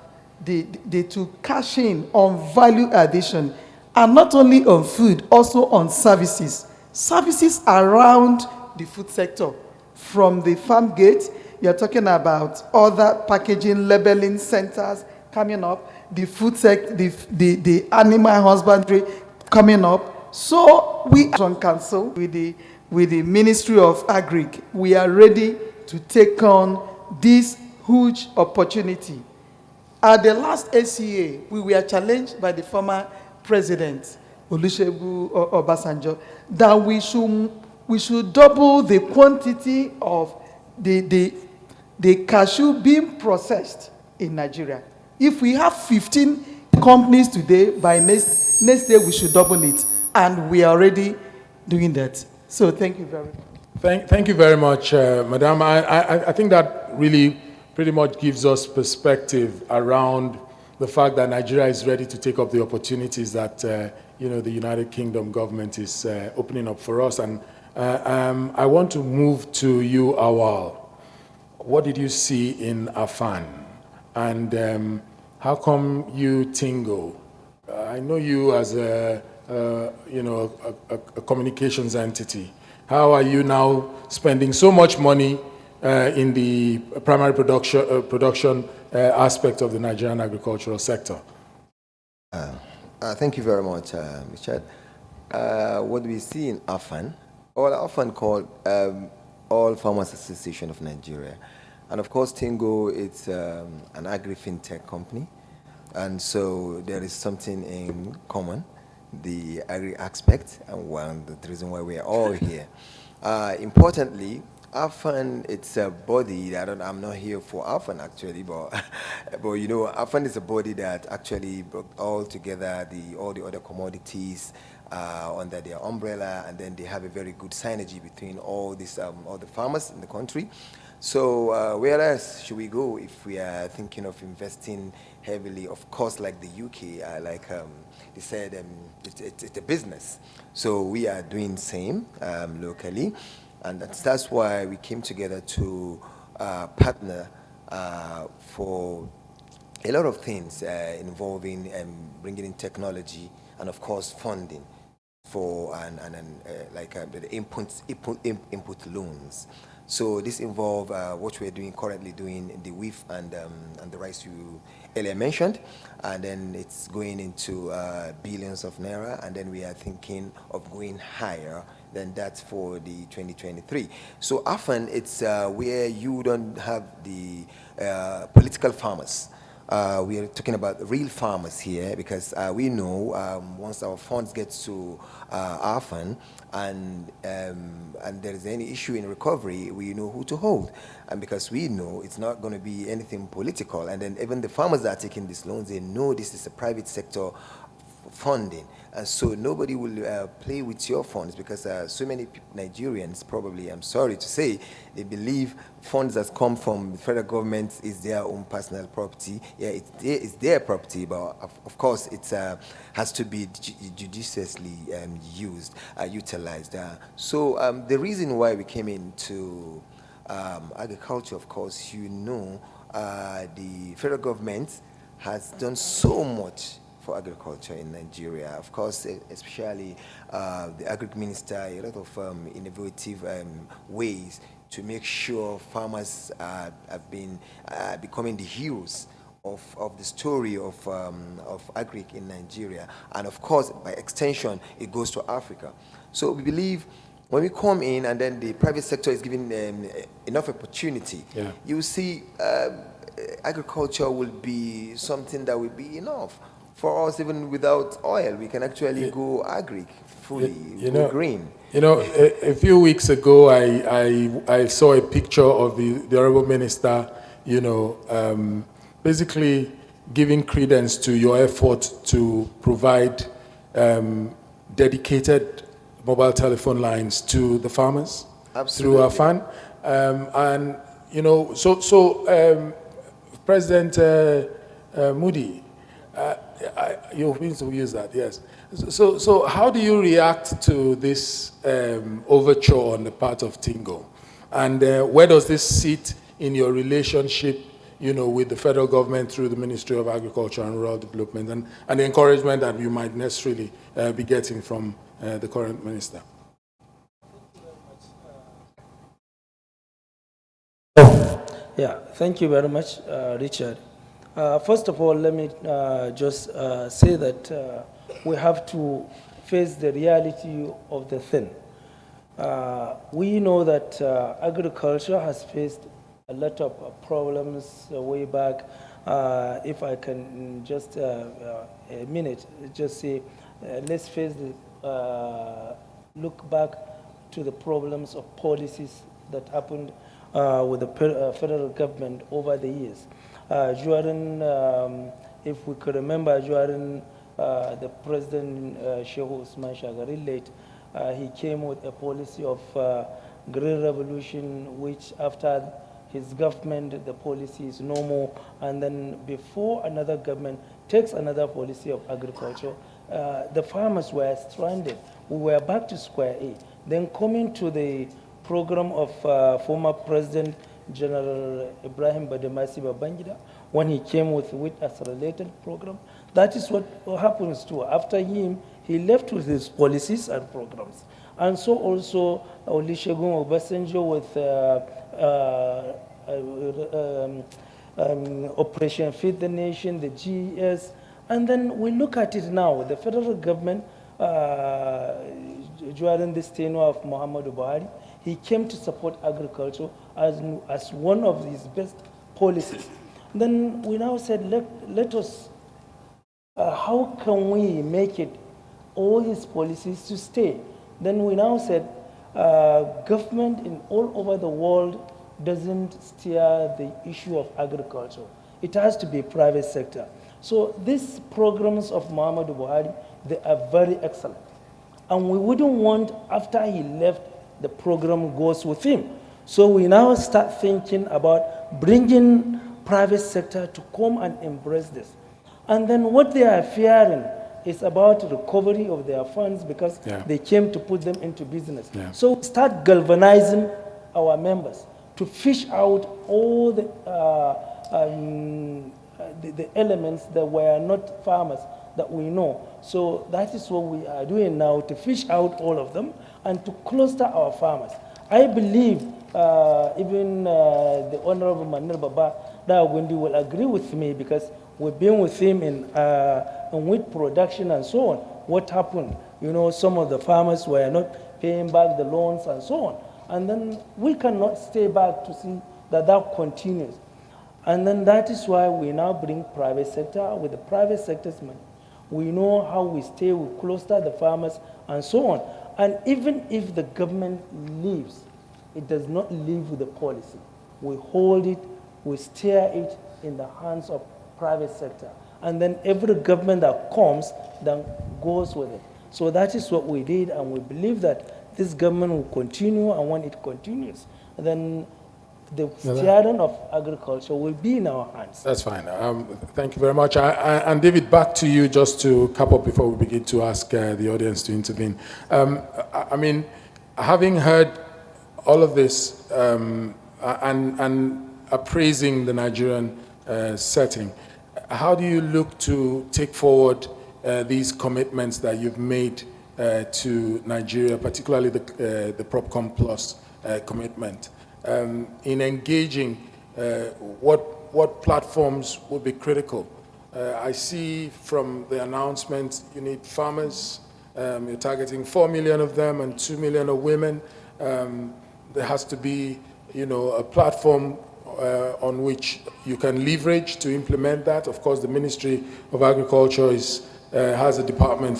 to cash in on value addition, and not only on food, also on services. Services around the food sector, from the farm gate. You're talking about other packaging, labeling centers coming up, the food sector, the animal husbandry coming up. So we are on council with the Ministry of Agri. We are ready to take on this huge opportunity. At the last ACA, we were challenged by the former president, Olusegun Obasanjo, that we should double the quantity of the cashew being processed in Nigeria. If we have 15 companies today, by next day we should double it. and we are already doing that. So thank you very much. Thank you very much, Madam. I think that really pretty much gives us perspective around the fact that Nigeria is ready to take up the opportunities that the United Kingdom government is opening up for us. And I want to move to you, Awal. What did you see in Afan? And how come you, Tingo? I know you as a communications entity. How are you now spending so much money in the primary production aspect of the Nigerian agricultural sector? Thank you very much, Richard. What we see in AFAN, or often called All Farmers Association of Nigeria, and of course Tingo, it's an agri-fintech company, and so there is something in common, the agri aspect, and the reason why we are all here. Importantly, AFAN, it's a body that I'm not here for AFAN actually, but AFAN is a body that actually brought all together all the other commodities under their umbrella, and then they have a very good synergy between all the farmers in the country. So where else should we go if we are thinking of investing heavily? Of course, like the UK, they said, it's a business. So we are doing the same locally. And that's why we came together to partner for a lot of things involving bringing in technology and, of course, funding for the input loans. So this involves what we're currently doing, the WIF and the rice you earlier mentioned, and then it's going into billions of naira, and then we are thinking of going higher than that for the 2023. So often it's where you don't have the political farmers. We are talking about real farmers here, because we know once our funds get to our fund and there is any issue in recovery, we know who to hold. And because we know it's not going to be anything political, and then even the farmers that are taking these loans, they know this is a private sector funding, and so nobody will play with your funds, because so many Nigerians, probably, I'm sorry to say, they believe funds that come from the federal government is their own personal property. Yeah, it's their property, but of course it has to be judiciously utilized. So the reason why we came into agriculture, of course, the federal government has done so much for agriculture in Nigeria. Of course, especially the agri minister, a lot of innovative ways to make sure farmers have been becoming the heroes of the story of agri in Nigeria. And of course, by extension, it goes to Africa. So we believe when we come in and then the private sector is given enough opportunity, you see agriculture will be something that will be enough. For us, even without oil, we can actually go agri fully, go green. A few weeks ago, I saw a picture of the Honorable Minister, basically giving credence to your effort to provide dedicated mobile telephone lines to the farmers. Absolutely. Through AFAN. President Moody, you've been to use that, yes. So how do you react to this overture on the part of Tingo? And where does this sit in your relationship, with the federal government through the Ministry of Agriculture and Rural Development, and the encouragement that you might necessarily be getting from the current minister? Yeah, thank you very much, Richard. First of all, let me just say that we have to face the reality of the thing. We know that agriculture has faced a lot of problems way back. If I can just a minute, just say, let's look back to the problems of policies that happened with the federal government over the years. If we could remember, during the President Shehu Usman Shagari late, he came with a policy of green revolution, which after his government, the policy is no more. And then before another government takes another policy of agriculture, the farmers were stranded. We were back to square A. Then coming to the program of former President General Ibrahim Bademasi Babangida, when he came with as a related program, that is what happens too. After him, he left with his policies and programs. And so also Olusegun Obasanjo with Operation Feed the Nation, the GES. And then we look at it now, the federal government, during this tenure of Muhammadu Buhari, he came to support agriculture as one of his best policies. Then we now said, let us, how can we make it all his policies to stay? Then we now said, government in all over the world doesn't steer the issue of agriculture. It has to be private sector. So these programs of Muhammadu Buhari, they are very excellent. And we wouldn't want, after he left, the program goes with him. So we now start thinking about bringing private sector to come and embrace this. And then what they are fearing is about recovery of their funds because they came to put them into business. So we start galvanizing our members to fish out all the elements that were not farmers that we know. So that is what we are doing now, to fish out all of them and to cluster our farmers. I believe even the Honorable Manir Baba Dawundi will agree with me because we've been with him in wheat production and so on. What happened? You know, some of the farmers were not paying back the loans and so on. And then we cannot stay back to see that that continues. And then that is why we now bring private sector. With the private sector's money, we know how we stay, we cluster the farmers and so on. And even if the government leaves, it does not leave with the policy. We hold it, we steer it in the hands of private sector. And then every government that comes then goes with it. So that is what we did, and we believe that this government will continue, and when it continues, then the steering of agriculture will be in our hands. That's fine. Thank you very much. And David, back to you just to cap up before we begin to ask the audience to intervene. I mean, having heard all of this and appraising the Nigerian setting, how do you look to take forward these commitments that you've made to Nigeria, particularly the PropCom Plus commitment? In engaging, what platforms will be critical? I see from the announcement you need farmers. You're targeting 4 million of them and 2 million of women. There has to be, a platform on which you can leverage to implement that. Of course, the Ministry of Agriculture has a department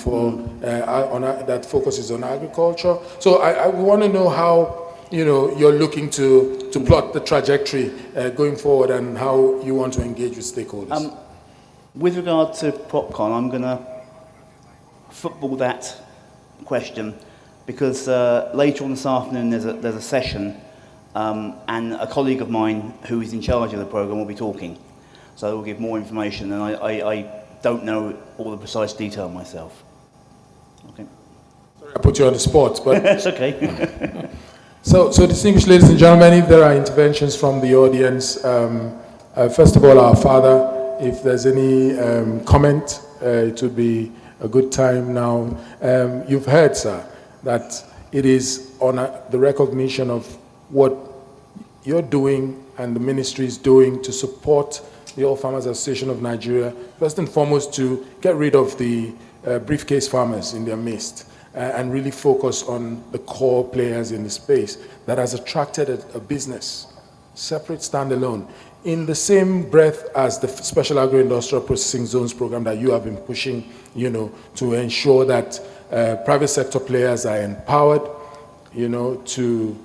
that focuses on agriculture. So I want to know how you're looking to plot the trajectory going forward and how you want to engage with stakeholders. With regard to PropCon, I'm going to football that question because later on this afternoon there's a session and a colleague of mine who is in charge of the programme will be talking. So we'll give more information, and I don't know all the precise detail myself. Okay. Sorry, I put you on the spot, but It's okay. So distinguished ladies and gentlemen, if there are interventions from the audience, first of all, our father, if there's any comment, it would be a good time now. You've heard, sir, that it is on the recognition of what you're doing and the ministry is doing to support the All Farmers Association of Nigeria, first and foremost to get rid of the briefcase farmers in their midst. And really focus on the core players in the space that has attracted a business, separate, standalone, in the same breath as the Special Agro-Industrial Processing Zones program that you have been pushing, to ensure that private sector players are empowered, to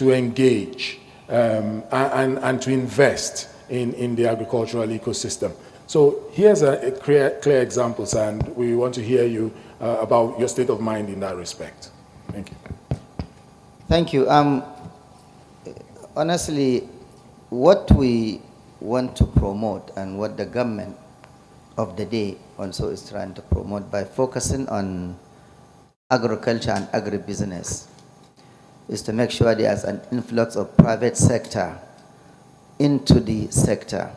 engage and to invest in the agricultural ecosystem. So here's a clear examples, and we want to hear you about your state of mind in that respect. Thank you. Thank you. Honestly, what we want to promote and what the government of the day also is trying to promote by focusing on agriculture and agribusiness is to make sure there's an influx of private sector into the sector.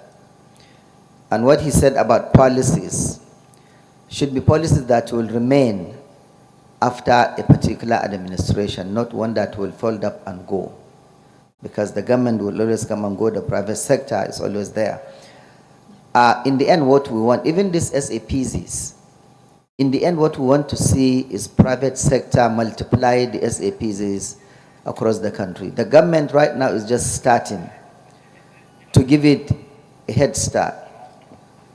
And what he said about policies should be policies that will remain after a particular administration, not one that will fold up and go. Because the government will always come and go, the private sector is always there. In the end, what we want, even these SAPs, in the end, what we want to see is private sector multiply the SAPs across the country. The government right now is just starting to give it a head start.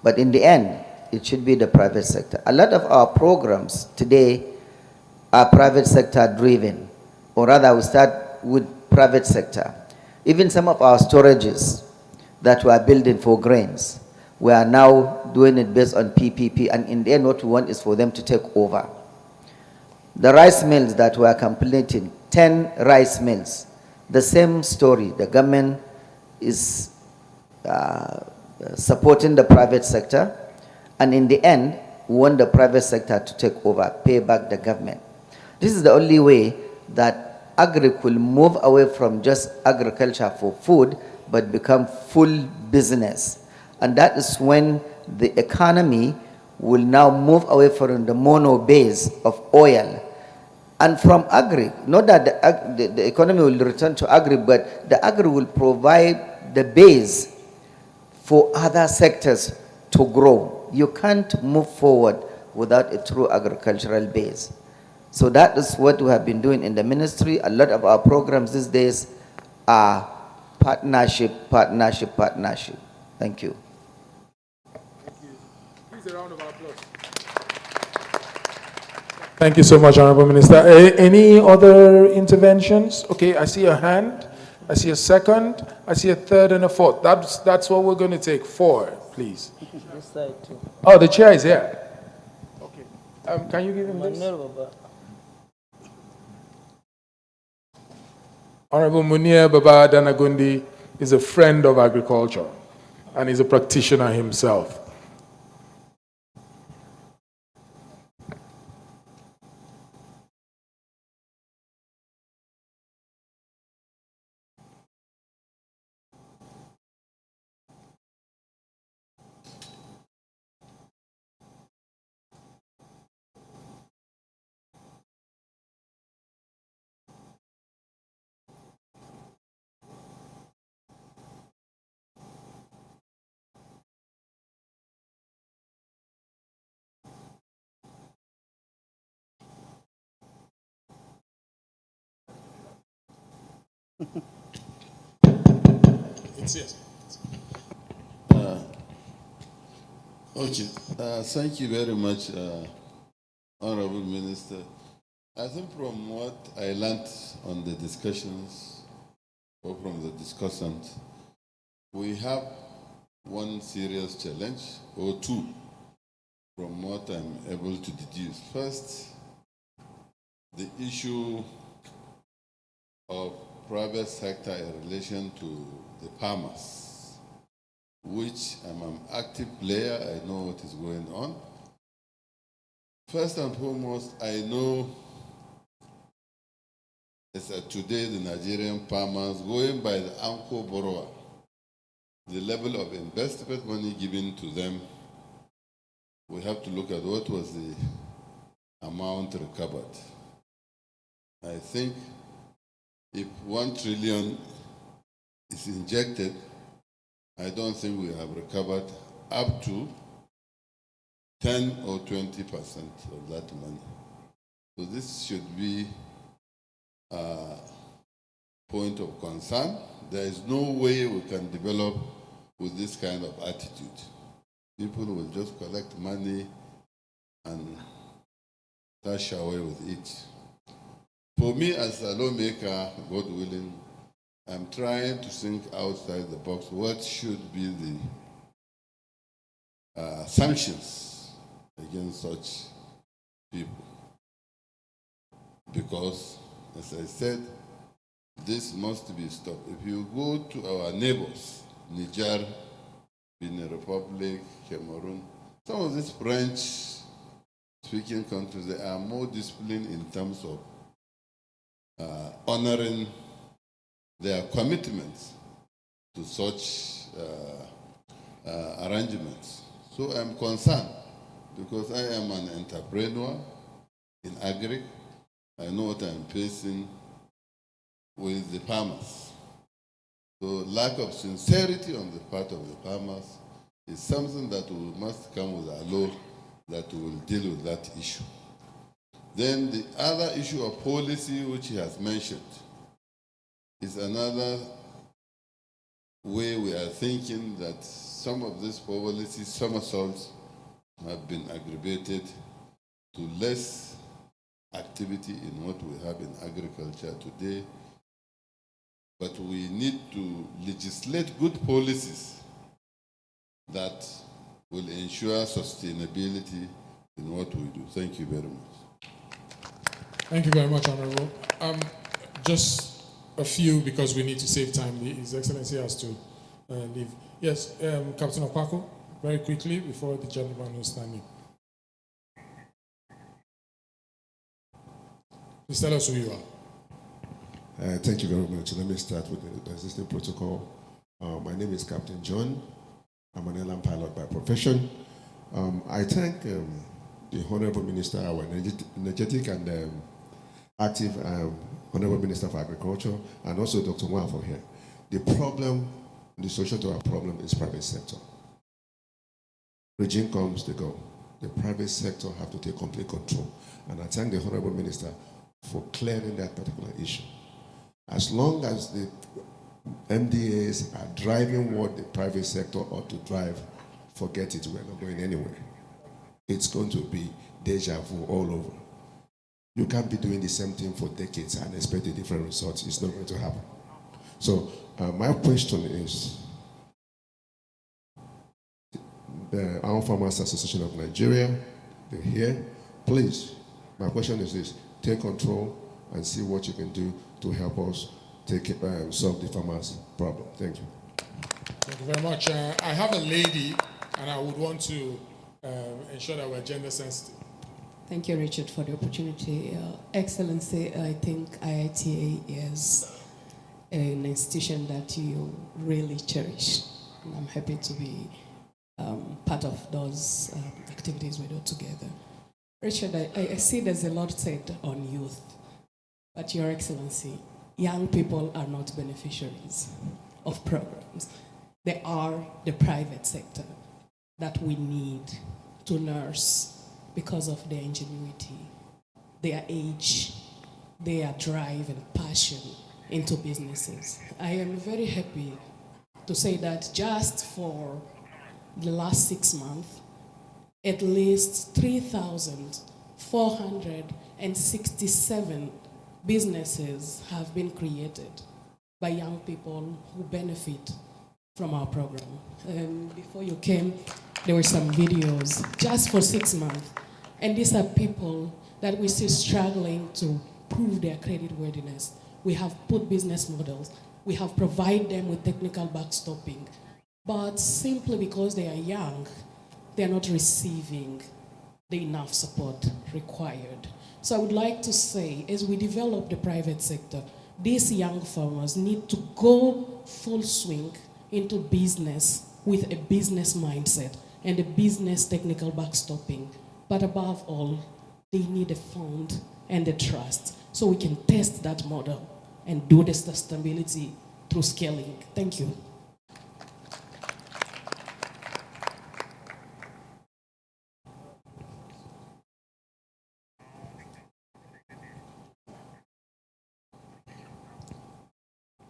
But in the end, it should be the private sector. A lot of our programs today are private sector driven, or rather we start with private sector. Even some of our storages that we are building for grains, we are now doing it based on PPP, and in the end what we want is for them to take over. The rice mills that we are completing, 10 rice mills, the same story. The government is supporting the private sector, and in the end, we want the private sector to take over, pay back the government. This is the only way that agri will move away from just agriculture for food, but become full business. And that is when the economy will now move away from the mono base of oil and from agri. Not that the economy will return to agri, but the agri will provide the base for other sectors to grow. You can't move forward without a true agricultural base. So that is what we have been doing in the ministry. A lot of our programs these days are partnership. Thank you. Please, a round of applause. Thank you so much, Honorable Minister. Any other interventions? Okay, I see a hand. I see a second. I see a third and a fourth. That's what we're going to take. 4, please. This side too. Oh, the chair is here. Okay. Can you give him this? Honorable Munir Baba Danagundi is a friend of agriculture and is a practitioner himself. Okay, thank you very much, Honorable Minister. I think from what I learned on the discussions or from the discussant, we have one serious challenge or two from what I'm able to deduce. First, the issue of private sector in relation to the farmers, which I'm an active player. I know what is going on. First and foremost, I know that today the Nigerian farmers, going by the anchor borrower, the level of investment money given to them, we have to look at what was the amount recovered. I think if 1 trillion is injected, I don't think we have recovered up to 10 or 20% of that money. So this should be a point of concern. There is no way we can develop with this kind of attitude. People will just collect money and dash away with it. For me as a lawmaker, God willing, I'm trying to think outside the box. What should be sanctions against such people. Because, as I said, this must be stopped. If you go to our neighbors, Niger, Benin Republic, Cameroon, some of these French-speaking countries, they are more disciplined in terms of honoring their commitments to such arrangements. So I'm concerned because I am an entrepreneur in agri. I know what I'm facing with the farmers. So lack of sincerity on the part of the farmers is something that we must come with a law that will deal with that issue. Then the other issue of policy, which he has mentioned, is another way we are thinking that some of these policy somersaults have been aggravated to less activity in what we have in agriculture today. But we need to legislate good policies that will ensure sustainability in what we do. Thank you very much. Thank you very much, Honorable. Just a few, because we need to save time. His Excellency has to leave. Yes, Captain Opako, very quickly before the gentleman who's standing. Please tell us who you are. Thank you very much. Let me start with the existing protocol. My name is Captain John. I'm an airline pilot by profession. I thank the Honorable Minister, our energetic and active Honorable Minister for Agriculture, and also Dr. Wan for here. The problem, the solution to our problem is private sector. Regime comes, they go. The private sector have to take complete control. And I thank the Honorable Minister for clearing that particular issue. As long as the MDAs are driving what the private sector ought to drive, forget it, we're not going anywhere. It's going to be deja vu all over. You can't be doing the same thing for decades and expect a different result. It's not going to happen. So my question is, the Armed Farmers Association of Nigeria, they're here. Please, my question is this: take control and see what you can do to help us solve the farmers' problem. Thank you. Thank you very much. I have a lady, and I would want to ensure that we're gender sensitive. Thank you, Richard, for the opportunity. Excellency, I think IITA is an institution that you really cherish. And I'm happy to be part of those activities we do together. Richard, I see there's a lot said on youth, but Your Excellency, young people are not beneficiaries of programs. They are the private sector that we need to nurse because of their ingenuity, their age, their drive and passion into businesses. I am very happy to say that just for the last 6 months, at least 3,467 businesses have been created by young people who benefit from our program. Before you came, there were some videos just for 6 months. And these are people that we see struggling to prove their creditworthiness. We have put business models. We have provided them with technical backstopping. But simply because they are young, they are not receiving the enough support required. So I would like to say, as we develop the private sector, these young farmers need to go full swing into business with a business mindset and a business technical backstopping. But above all, they need a fund and a trust so we can test that model and do the sustainability through scaling. Thank you.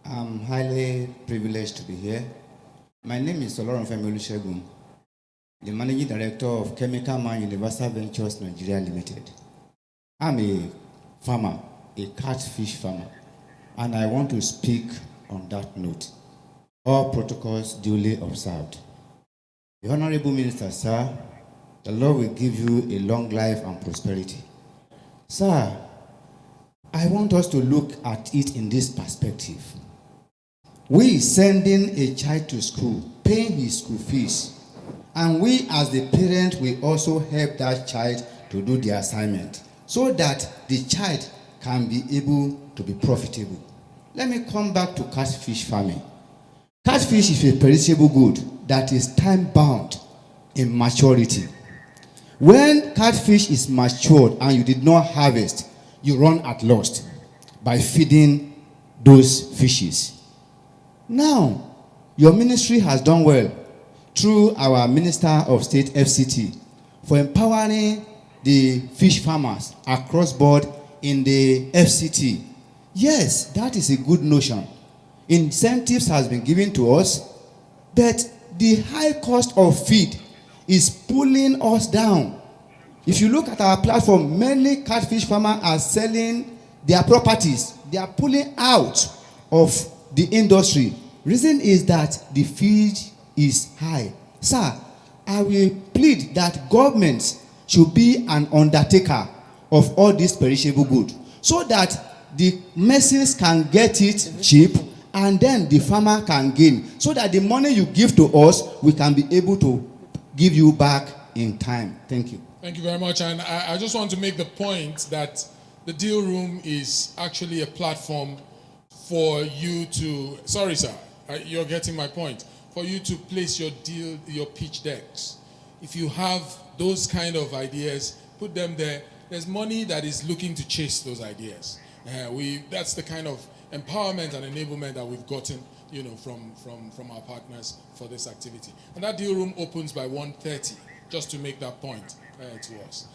I'm highly privileged to be here. My name is Oloronfemi Olusegun, the Managing Director of Chemical Man Universal Ventures Nigeria Limited. I'm a farmer, a catfish farmer, and I want to speak on that note. All protocols duly observed. The Honorable Minister, sir, the Lord will give you a long life and prosperity. Sir, I want us to look at it in this perspective. We sending a child to school, paying his school fees, and we as the parent will also help that child to do the assignment so that the child can be able to be profitable. Let me come back to catfish farming. Catfish is a perishable good that is time-bound in maturity. When catfish is matured and you did not harvest, you run at loss by feeding those fishes. Now, your ministry has done well through our Minister of State, FCT, for empowering the fish farmers across board in the FCT. Yes, that is a good notion. Incentives has been given to us, but the high cost of feed is pulling us down. If you look at our platform, many catfish farmers are selling their properties. They are pulling out of the industry. Reason is that the feed is high. Sir, I will plead that government should be an undertaker of all this perishable good so that the masses can get it cheap and then the farmer can gain so that the money you give to us, we can be able to give you back in time. Thank you. Thank you very much. And I just want to make the point that the deal room is actually a platform for you to, sorry sir, you're getting my point, for you to place your deal, your pitch decks. If you have those kind of ideas, put them there. There's money that is looking to chase those ideas. That's the kind of empowerment and enablement that we've gotten, from our partners for this activity. And that deal room opens by 1:30, just to make that point to us.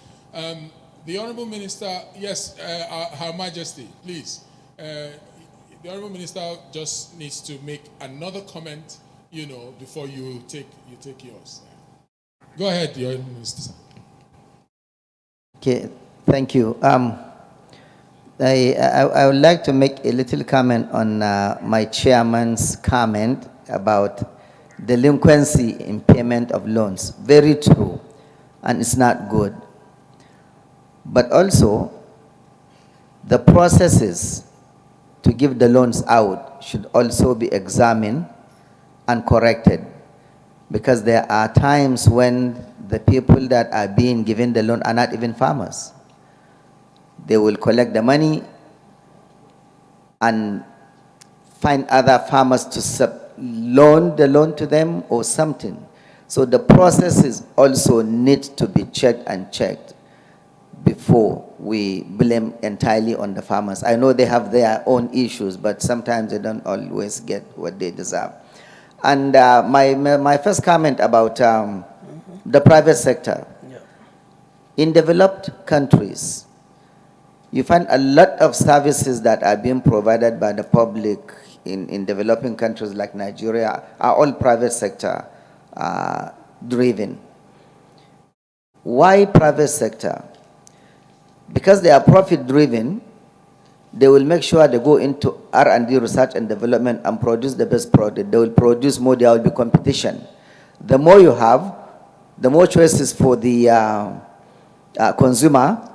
The Honorable Minister, yes, Her Majesty, please. The Honorable Minister just needs to make another comment, before you take yours. Go ahead, Your Honorable Minister. Okay, thank you. I would like to make a little comment on my chairman's comment about delinquency in payment of loans. Very true, and it's not good. But also, the processes to give the loans out should also be examined and corrected, because there are times when the people that are being given the loan are not even farmers. They will collect the money and find other farmers to loan the loan to them or something. So the processes also need to be checked before we blame entirely on the farmers. I know they have their own issues, but sometimes they don't always get what they deserve. And my first comment about the private sector. Yeah. In developed countries, you find a lot of services that are being provided by the public in developing countries like Nigeria are all private sector driven. Why private sector? Because they are profit driven, they will make sure they go into R&D, research and development, and produce the best product. They will produce more, there will be competition. The more you have, the more choices for the consumer,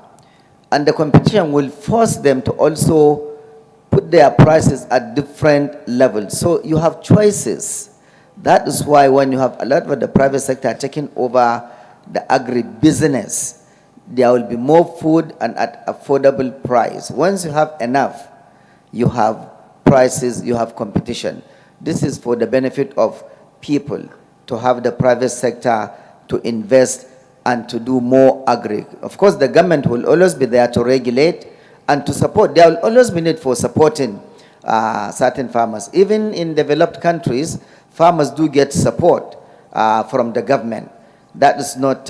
and the competition will force them to also put their prices at different levels. So you have choices. That is why when you have a lot of the private sector taking over the agri-business, there will be more food and at affordable price. Once you have enough, you have prices, you have competition. This is for the benefit of people, to have the private sector to invest and to do more agri. Of course, the government will always be there to regulate and to support. There will always be need for supporting certain farmers. Even in developed countries, farmers do get support from the government. That is not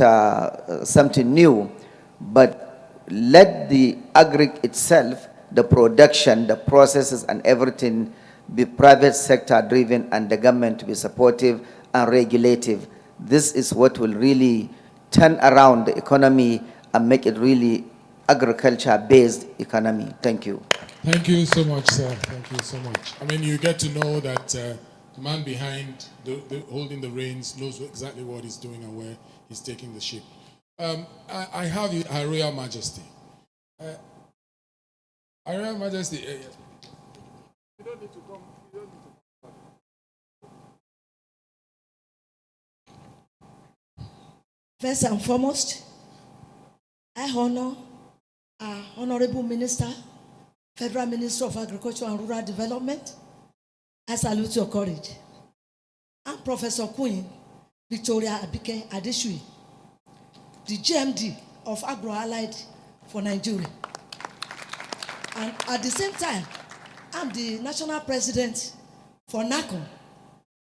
something new, but let the agri itself, the production, the processes and everything be private sector driven, and the government to be supportive and regulative. This is what will really turn around the economy and make it really agriculture-based economy. Thank you. Thank you so much, sir. Thank you so much. I mean, you get to know that the man behind holding the reins knows exactly what he's doing and where he's taking the ship. I have Her Royal Majesty. Her Royal Majesty. You don't need to come. You don't need to come. First and foremost, I honor our Honorable Minister, Federal Minister of Agriculture and Rural Development. I salute your courage. I'm Professor Queen Victoria Abike Adeshui, the GMD of Agro-Allied for Nigeria. And at the same time, I'm the National President for NACON,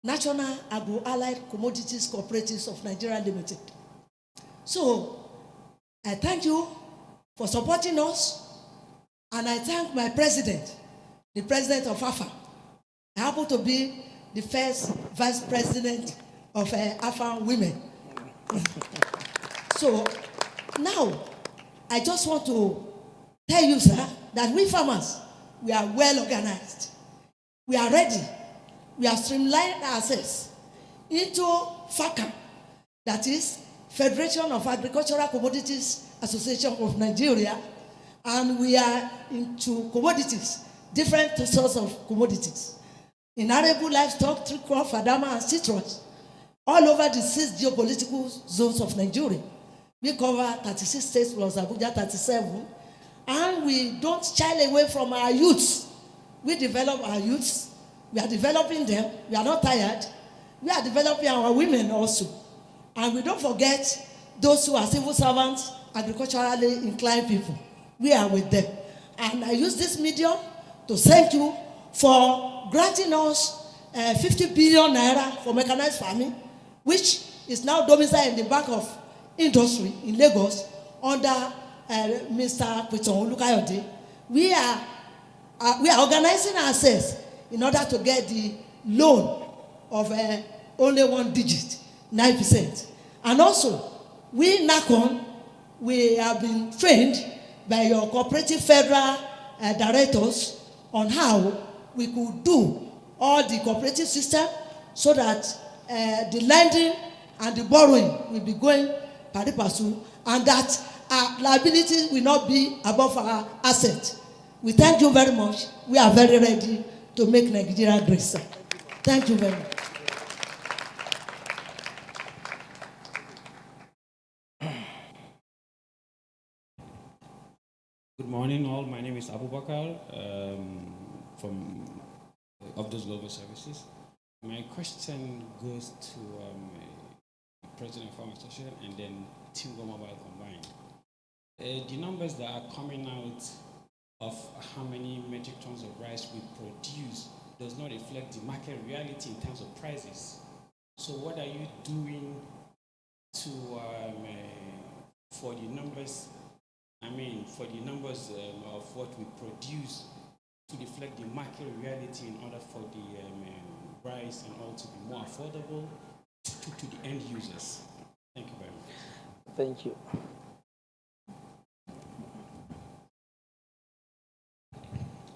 National Agro-Allied Commodities Cooperatives of Nigeria Limited. So, I thank you for supporting us, and I thank my president, the president of AFA. I happen to be the first vice president of AFA Women. So, now, I just want to tell you, sir, that we farmers, we are well organized. We are ready. We have streamlined ourselves into FACAM, that is Federation of Agricultural Commodities Association of Nigeria, and we are into commodities, different sorts of commodities. In arable livestock, tree crop, fadama, and citrus, all over the 6 geopolitical zones of Nigeria. We cover 36 states plus Abuja 37, and we don't shy away from our youths. We develop our youths. We are developing them. We are not tired. We are developing our women also. And we don't forget those who are civil servants, agriculturally inclined people. We are with them. And I use this medium to thank you for granting us 50 billion naira for mechanized farming, which is now domiciled in the Bank of Industry in Lagos under Mr. Kweton Olukayode. We are organizing ourselves in order to get the loan of only 1 digit, 9%. And also, we NACON, we have been trained by your cooperative federal directors on how we could do all the cooperative system so that the lending and the borrowing will be going pari passu, and that our liabilities will not be above our asset. We thank you very much. We are very ready to make Nigeria great, sir. Thank you very much. Good morning, all. My name is Abu Bakar from Optus Global Services. My question goes to President of Farm Association and then Tingo Mobile combined. The numbers that are coming out of how many metric tons of rice we produce does not reflect the market reality in terms of prices. So what are you doing to for the numbers? For the numbers of what we produce to reflect the market reality in order for the rice and all to be more affordable to the end users. Thank you very much. Thank you.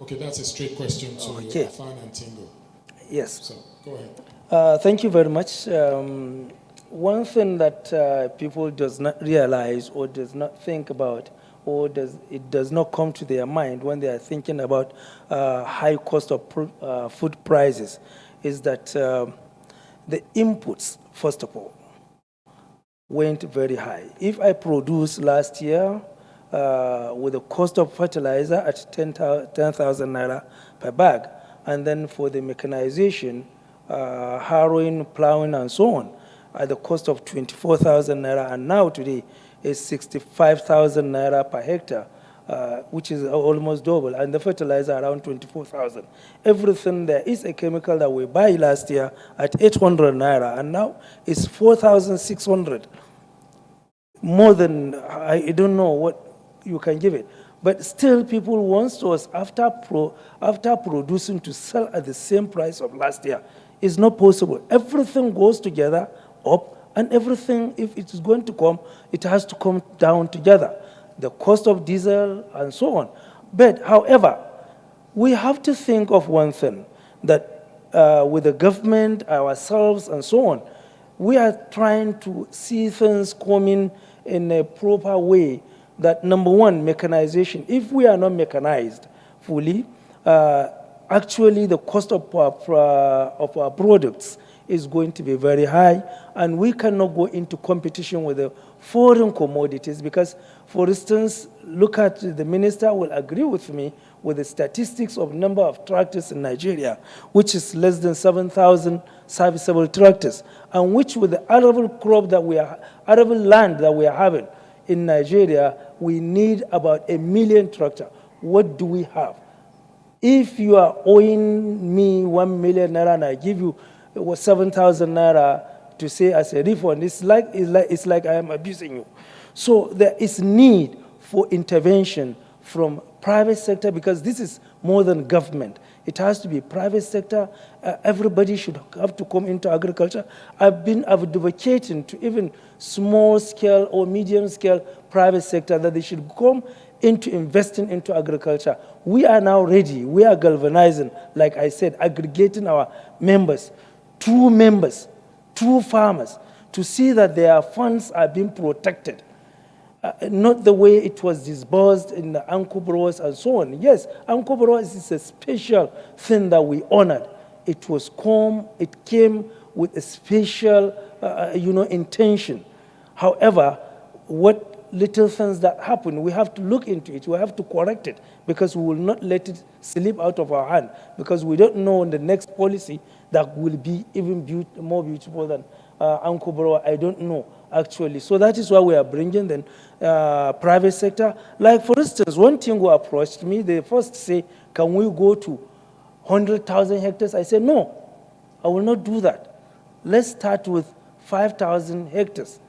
Okay, that's a straight question to Afan and Tingo. Yes. So, go ahead. Thank you very much. One thing that people does not realize or does not think about, or it does not come to their mind when they are thinking about high cost of food prices, is that the inputs, first of all, went very high. If I produced last year with the cost of fertilizer at 10,000 naira per bag, and then for the mechanization, harrowing, plowing, and so on, at the cost of 24,000 naira, and now today is 65,000 naira per hectare, which is almost double, and the fertilizer around 24,000. Everything there is a chemical that we buy last year at 800 naira, and now it's 4,600. More than, I don't know what you can give it. But still, people want us, after producing, to sell at the same price of last year. It's not possible. Everything goes together, up, and everything, if it is going to come, it has to come down together. The cost of diesel and so on. But, however, we have to think of one thing, that with the government, ourselves, and so on. We are trying to see things coming in a proper way. That number one, mechanization. If we are not mechanized fully, actually the cost of our products is going to be very high, and we cannot go into competition with the foreign commodities because, for instance, look at the minister will agree with me with the statistics of number of tractors in Nigeria, which is less than 7,000 serviceable tractors, and which with the arable crop that we are, arable land that we are having in Nigeria, we need about 1 million tractors. What do we have? If you are owing me 1 million naira and I give you 7,000 naira to say as a refund, it's like I am abusing you. So there is need for intervention from private sector because this is more than government. It has to be private sector. Everybody should have to come into agriculture. I've been advocating to even small scale or medium scale private sector that they should come into investing into agriculture. We are now ready. We are galvanizing, like I said, aggregating our members, true farmers, to see that their funds are being protected. Not the way it was disbursed in the Ankobros and so on. Yes, Ankobros is a special thing that we honored. It came with a special, intention. However, what little things that happen, we have to look into it. We have to correct it because we will not let it slip out of our hand because we don't know the next policy that will be even more beautiful than Ankobro. I don't know, actually. So that is why we are bringing the private sector. Like, for instance, one Tingo approached me. They first say, can we go to 100,000 hectares? I said, no, I will not do that. Let's start with 5,000 hectares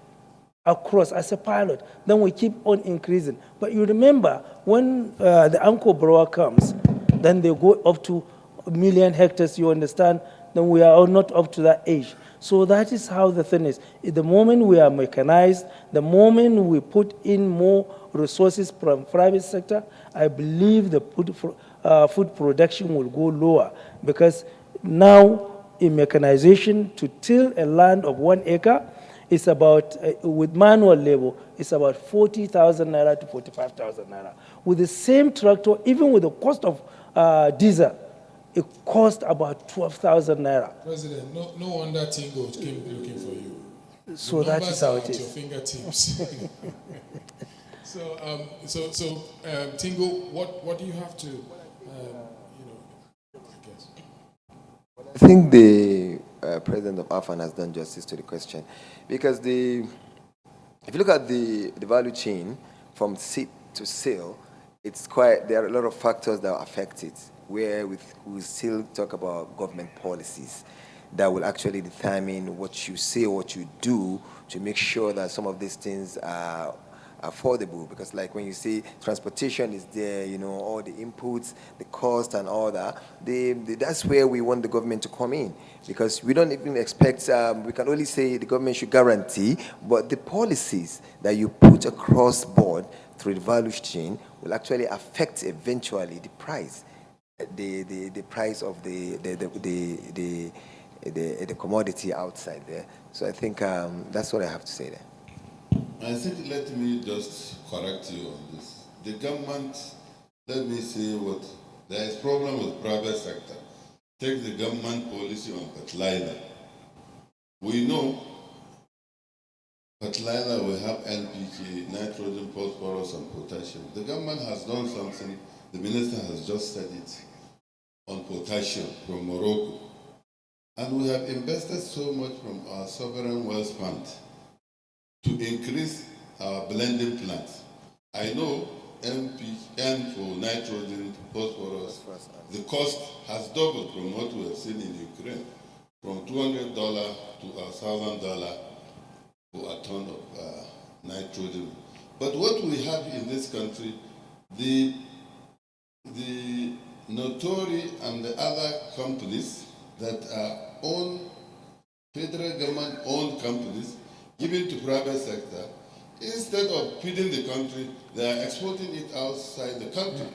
across as a pilot. Then we keep on increasing. But you remember, when the Ankobro comes, then they go up to 1 million hectares, you understand? Then we are not up to that age. So that is how the thing is. The moment we are mechanized, the moment we put in more resources from private sector, I believe the food production will go lower because now in mechanization, to till a land of 1 acre, it's about, with manual labor, it's about 40,000 naira to 45,000 naira. With the same tractor, even with the cost of diesel, it cost about 12,000 naira. President, no wonder Tingo came looking for you. So that is how it is. Your fingertips. Tingo, what do you have to, I guess? I think the president of AFAN has done justice to the question because if you look at the value chain from seed to sale, there are a lot of factors that affect it. Where we still talk about government policies that will actually determine what you say, what you do to make sure that some of these things are affordable. Because like when you say transportation is there, all the inputs, the cost and all that, that's where we want the government to come in. Because we don't even expect, we can only say the government should guarantee, but the policies that you put across board through the value chain will actually affect eventually the price. The price of the commodity outside there. So I think that's what I have to say there. I think let me just correct you on this. The government, let me say what, there is problem with private sector. Take the government policy on fertilizer. We know fertilizer will have NPK, nitrogen, phosphorus, and potassium. The government has done something. The minister has just said it on potassium from Morocco. And we have invested so much from our sovereign wealth fund to increase our blending plants. I know NPK for nitrogen, phosphorus, the cost has doubled from what we have seen in Ukraine, from $200 to $1,000 for a ton of nitrogen. But what we have in this country, the Notori and the other companies that are federal government-owned companies given to private sector, instead of feeding the country, they are exporting it outside the country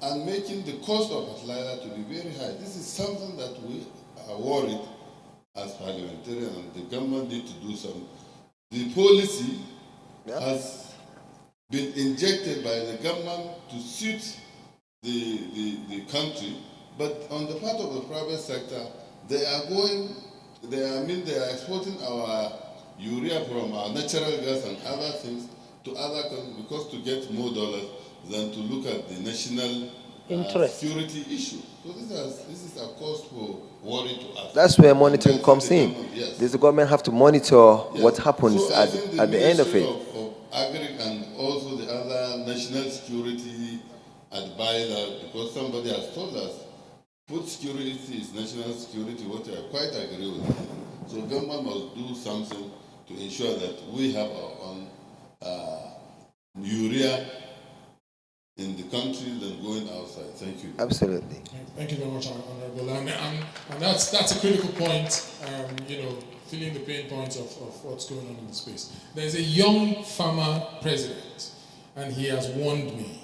and making the cost of fertilizer to be very high. This is something that we are worried as parliamentarians, and the government need to do something. The policy has been injected by the government to suit the country, but on the part of the private sector, they are exporting our urea from our natural gas and other things to other countries because to get more dollars than to look at the national security issue. So this is a cause for worry to us. That's where monitoring comes in. Yes. The government have to monitor what happens So at the end of it. Of Agri and also the other national security advisor, because somebody has told us food security is national security, what I quite agree with. So government must do something to ensure that we have our own urea in the country than going outside. Thank you. Absolutely. Thank you very much, Honorable. And that's a critical point, feeling the pain points of what's going on in the space. There's a young farmer president, and he has warned me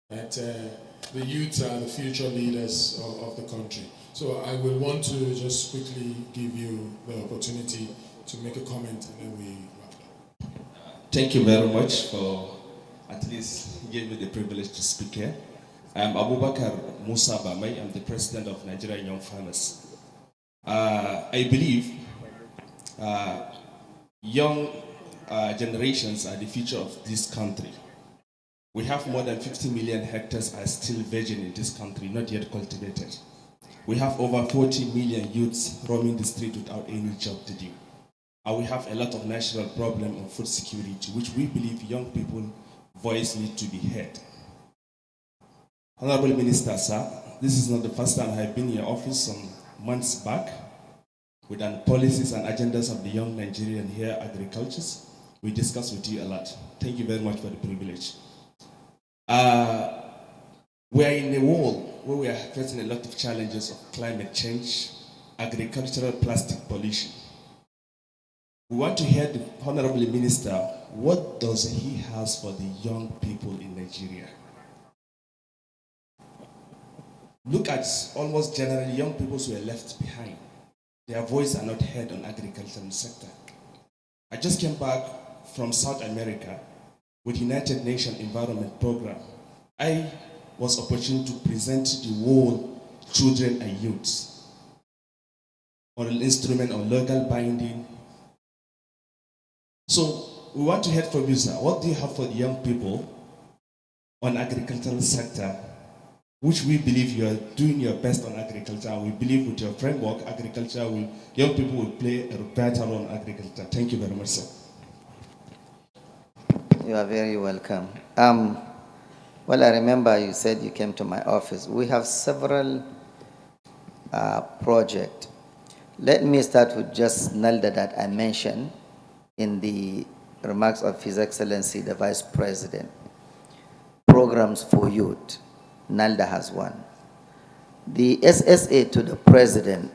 that the youth are the future leaders of the country. So I will want to just quickly give you the opportunity to make a comment, and then we wrap it up. Thank you very much for at least giving me the privilege to speak here. I'm Abubakar Musa Bamai. I'm the president of Nigerian Young Farmers. I believe young generations are the future of this country. We have more than 50 million hectares are still virgin in this country, not yet cultivated. We have over 40 million youths roaming the street without any job to do. And we have a lot of national problem on food security, which we believe young people's voice need to be heard. Honorable Minister, sir, this is not the first time I've been in your office some months back with the policies and agendas of the young Nigerian here agricultures. We discussed with you a lot. Thank you very much for the privilege. We are in a world where we are facing a lot of challenges of climate change, agricultural plastic pollution. We want to hear the Honorable Minister, what does he have for the young people in Nigeria? Look at almost generally young people who are left behind. Their voices are not heard on agricultural sector. I just came back from South America with United Nations Environment Program. I was opportunity to present to the world children and youths on an instrument on legal binding. So we want to hear from you, sir. What do you have for the young people on agricultural sector, which we believe you are doing your best on agriculture, and we believe with your framework, young people will play a better role in agriculture. Thank you very much, sir. You are very welcome. Well, I remember you said you came to my office. We have several projects. Let me start with just NALDA that I mentioned in the remarks of His Excellency, the Vice President. Programs for youth. NALDA has one. The SSA to the President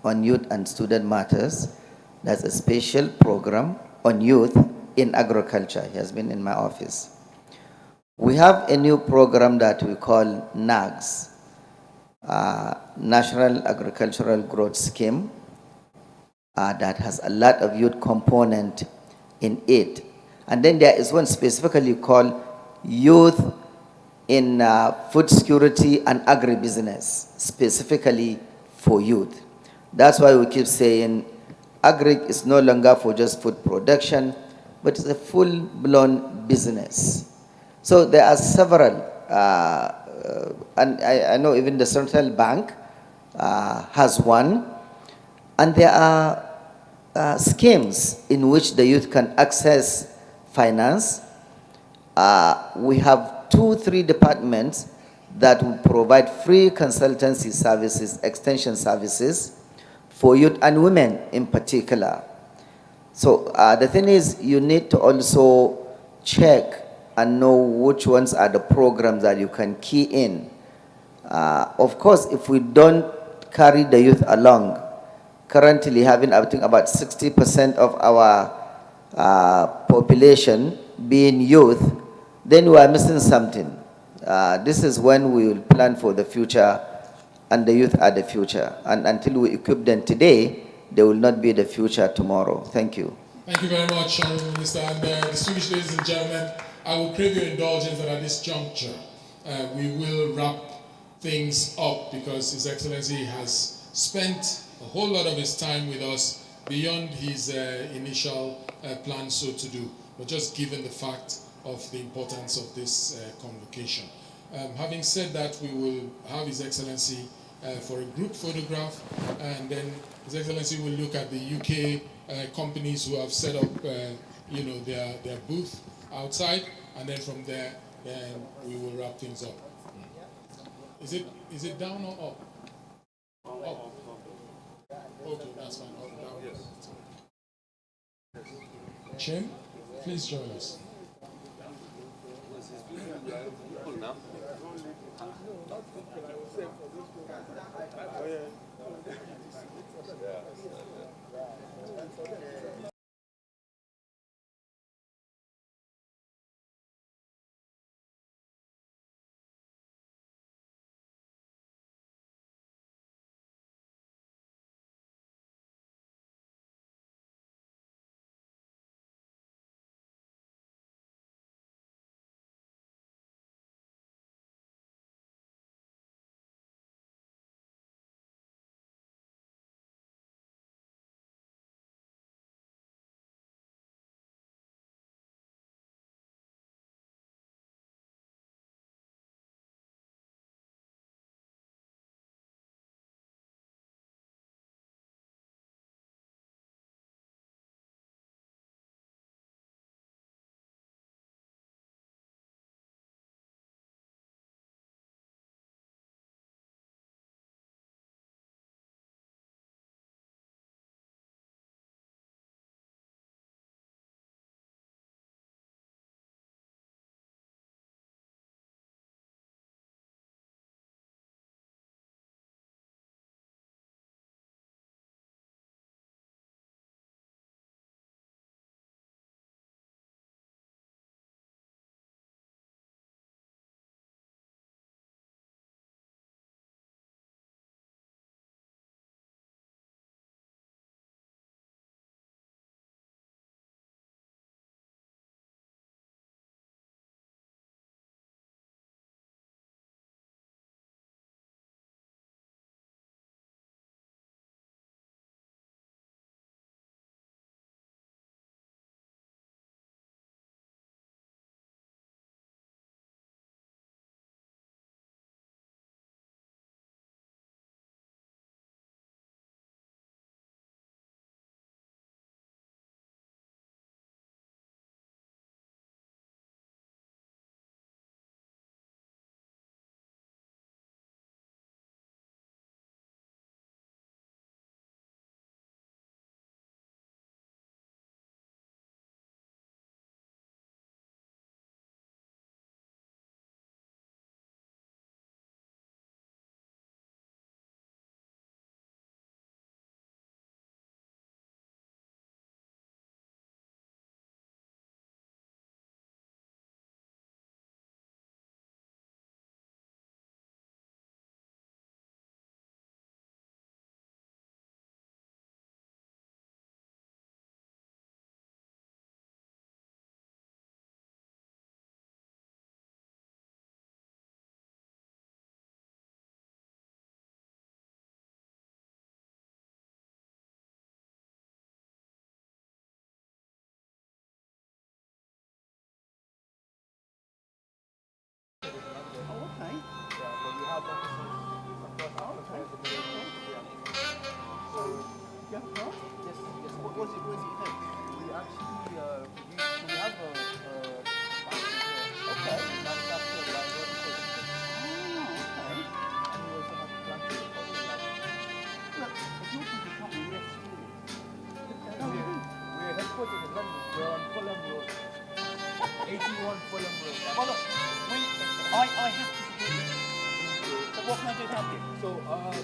on youth and student matters, that's a special program on youth in agriculture. He has been in my office. We have a new program that we call NAGS, National Agricultural Growth Scheme, that has a lot of youth component in it. And then there is one specifically called Youth in Food Security and Agribusiness, specifically for youth. That's why we keep saying agri is no longer for just food production, but it's a full-blown business. So there are several, and I know even the Central Bank has one, and there are schemes in which the youth can access finance. We have 2-3 departments that will provide free consultancy services, extension services for youth and women in particular. So the thing is, you need to also check and know which ones are the programs that you can key in. Of course, if we don't carry the youth along, currently having, I think, about 60% of our population being youth, then we are missing something. This is when we will plan for the future and the youth are the future. And until we equip them today, they will not be the future tomorrow. Thank you. Thank you very much, Honourable Minister. And distinguished ladies and gentlemen, I will crave your indulgence that at this juncture, we will wrap things up because His Excellency has spent a whole lot of his time with us beyond his initial plan so to do, but just given the fact of the importance of this convocation. Having said that, we will have His Excellency for a group photograph, and then His Excellency will look at the UK companies who have set up, their booth outside, and then from there, we will wrap things up. Is it down or up? Up. Okay, that's fine. Up, down. Yes. Chim, please join us.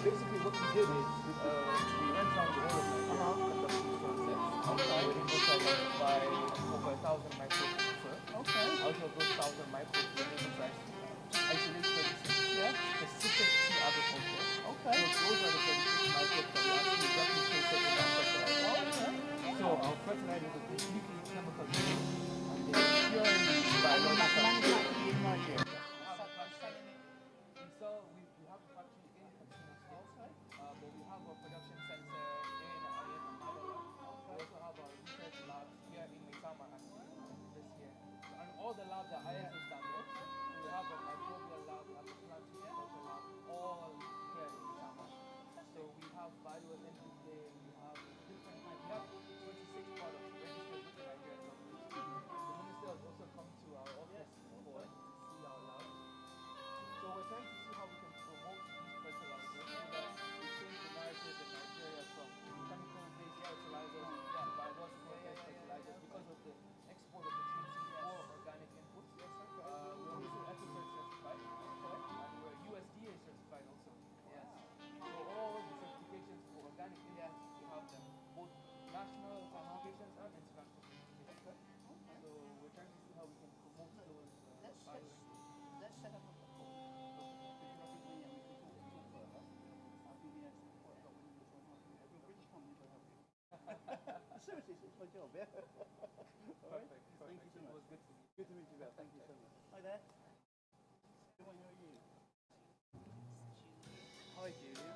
Basically what we did is we went around the whole of Nigeria, conducted research, by over 1,000 microbes per. Okay. Out of those 1,000 microbes, we identified isolate 36 specific to agriculture. Okay. fertilizer is completely chemical free and they're purely biological in Nigeria. We have a factory in Katsina State, but we have a production center in Madawa. We also have a research lab here in Maitama actually this year. And all the labs are ISO standards. So we have a microbial lab, we have a plant agriculture lab, all here in Maitama. So we have value at NPK, we have different types. We have 26 products registered with the Nigerian government. The minister has also come to our office before to see our lab. So we're trying to see how we can promote these fertilizers so that we change the narrative in Nigeria from chemical-based fertilizers to biological-based fertilizers because of the export opportunity for organic inputs. We're also EcoCert certified, and we're USDA certified also. Yes. So all the certifications for organic inputs, we have them, both national certifications and international certifications. So we're trying to see how we can promote those bioinputs. Let's set up a call. Because I think we can talk further. I think we have quite a lot we can talk about. We're a British company, but help you. Seriously, it's my job, yeah? Perfect. Thank you so much. It was good to meet you. Good to meet you, Beth. Thank you so much. Hi there. How are you? Hi, Julia.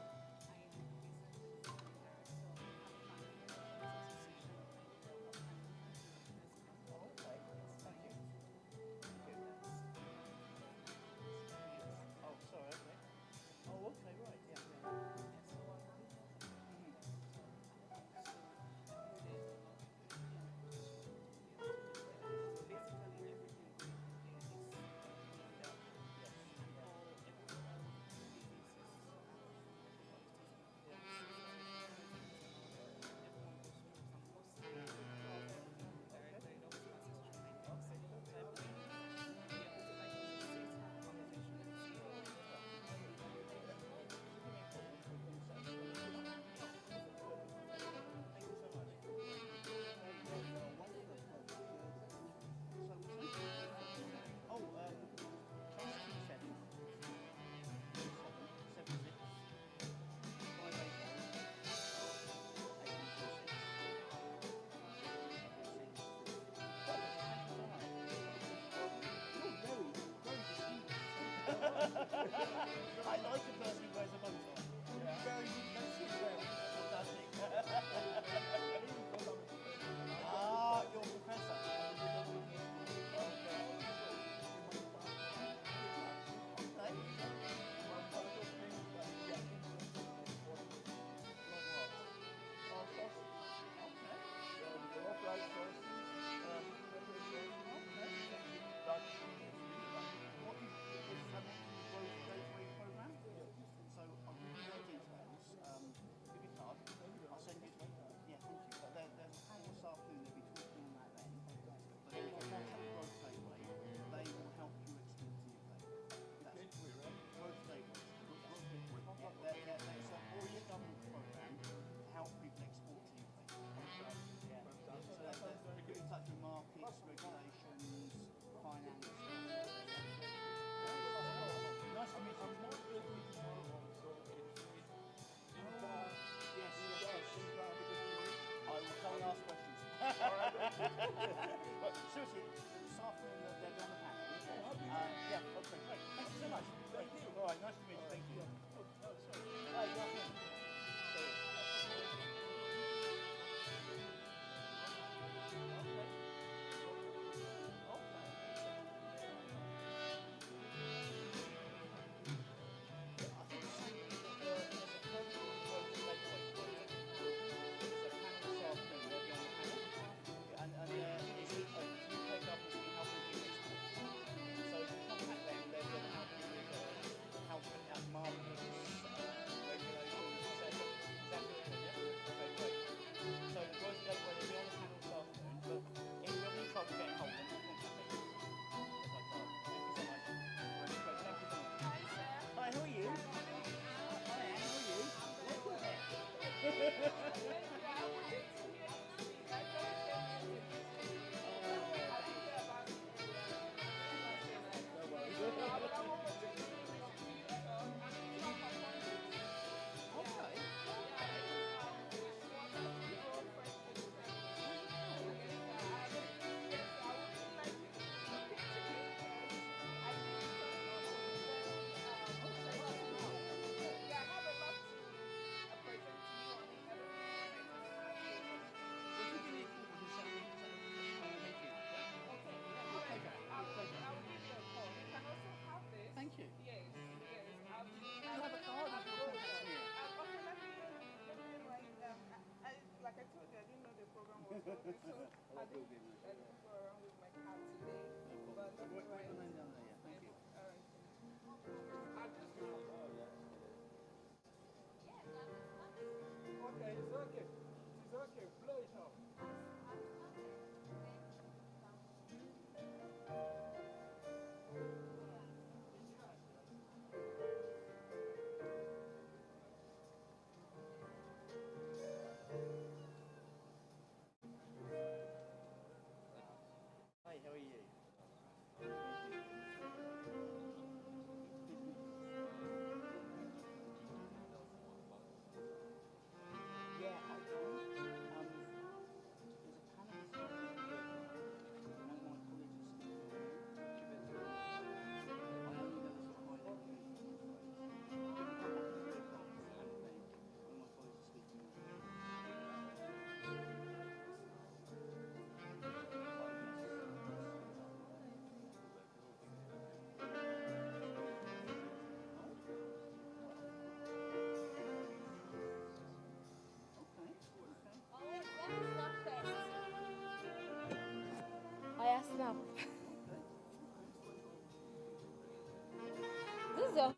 Oh, okay. Thank you. Oh, sorry, okay. Oh, okay, right, yeah. had to go around with my car today. But that's all right. Thank you. All right. Okay, it's okay. It's okay. Blow it off. Hi, how are you? Yeah, I can. There's a panelist on here. One of my colleagues is speaking on it. I am going to sort of highlight you. You can come back at 3 o'clock and then one of my colleagues is speaking I asked now. This is your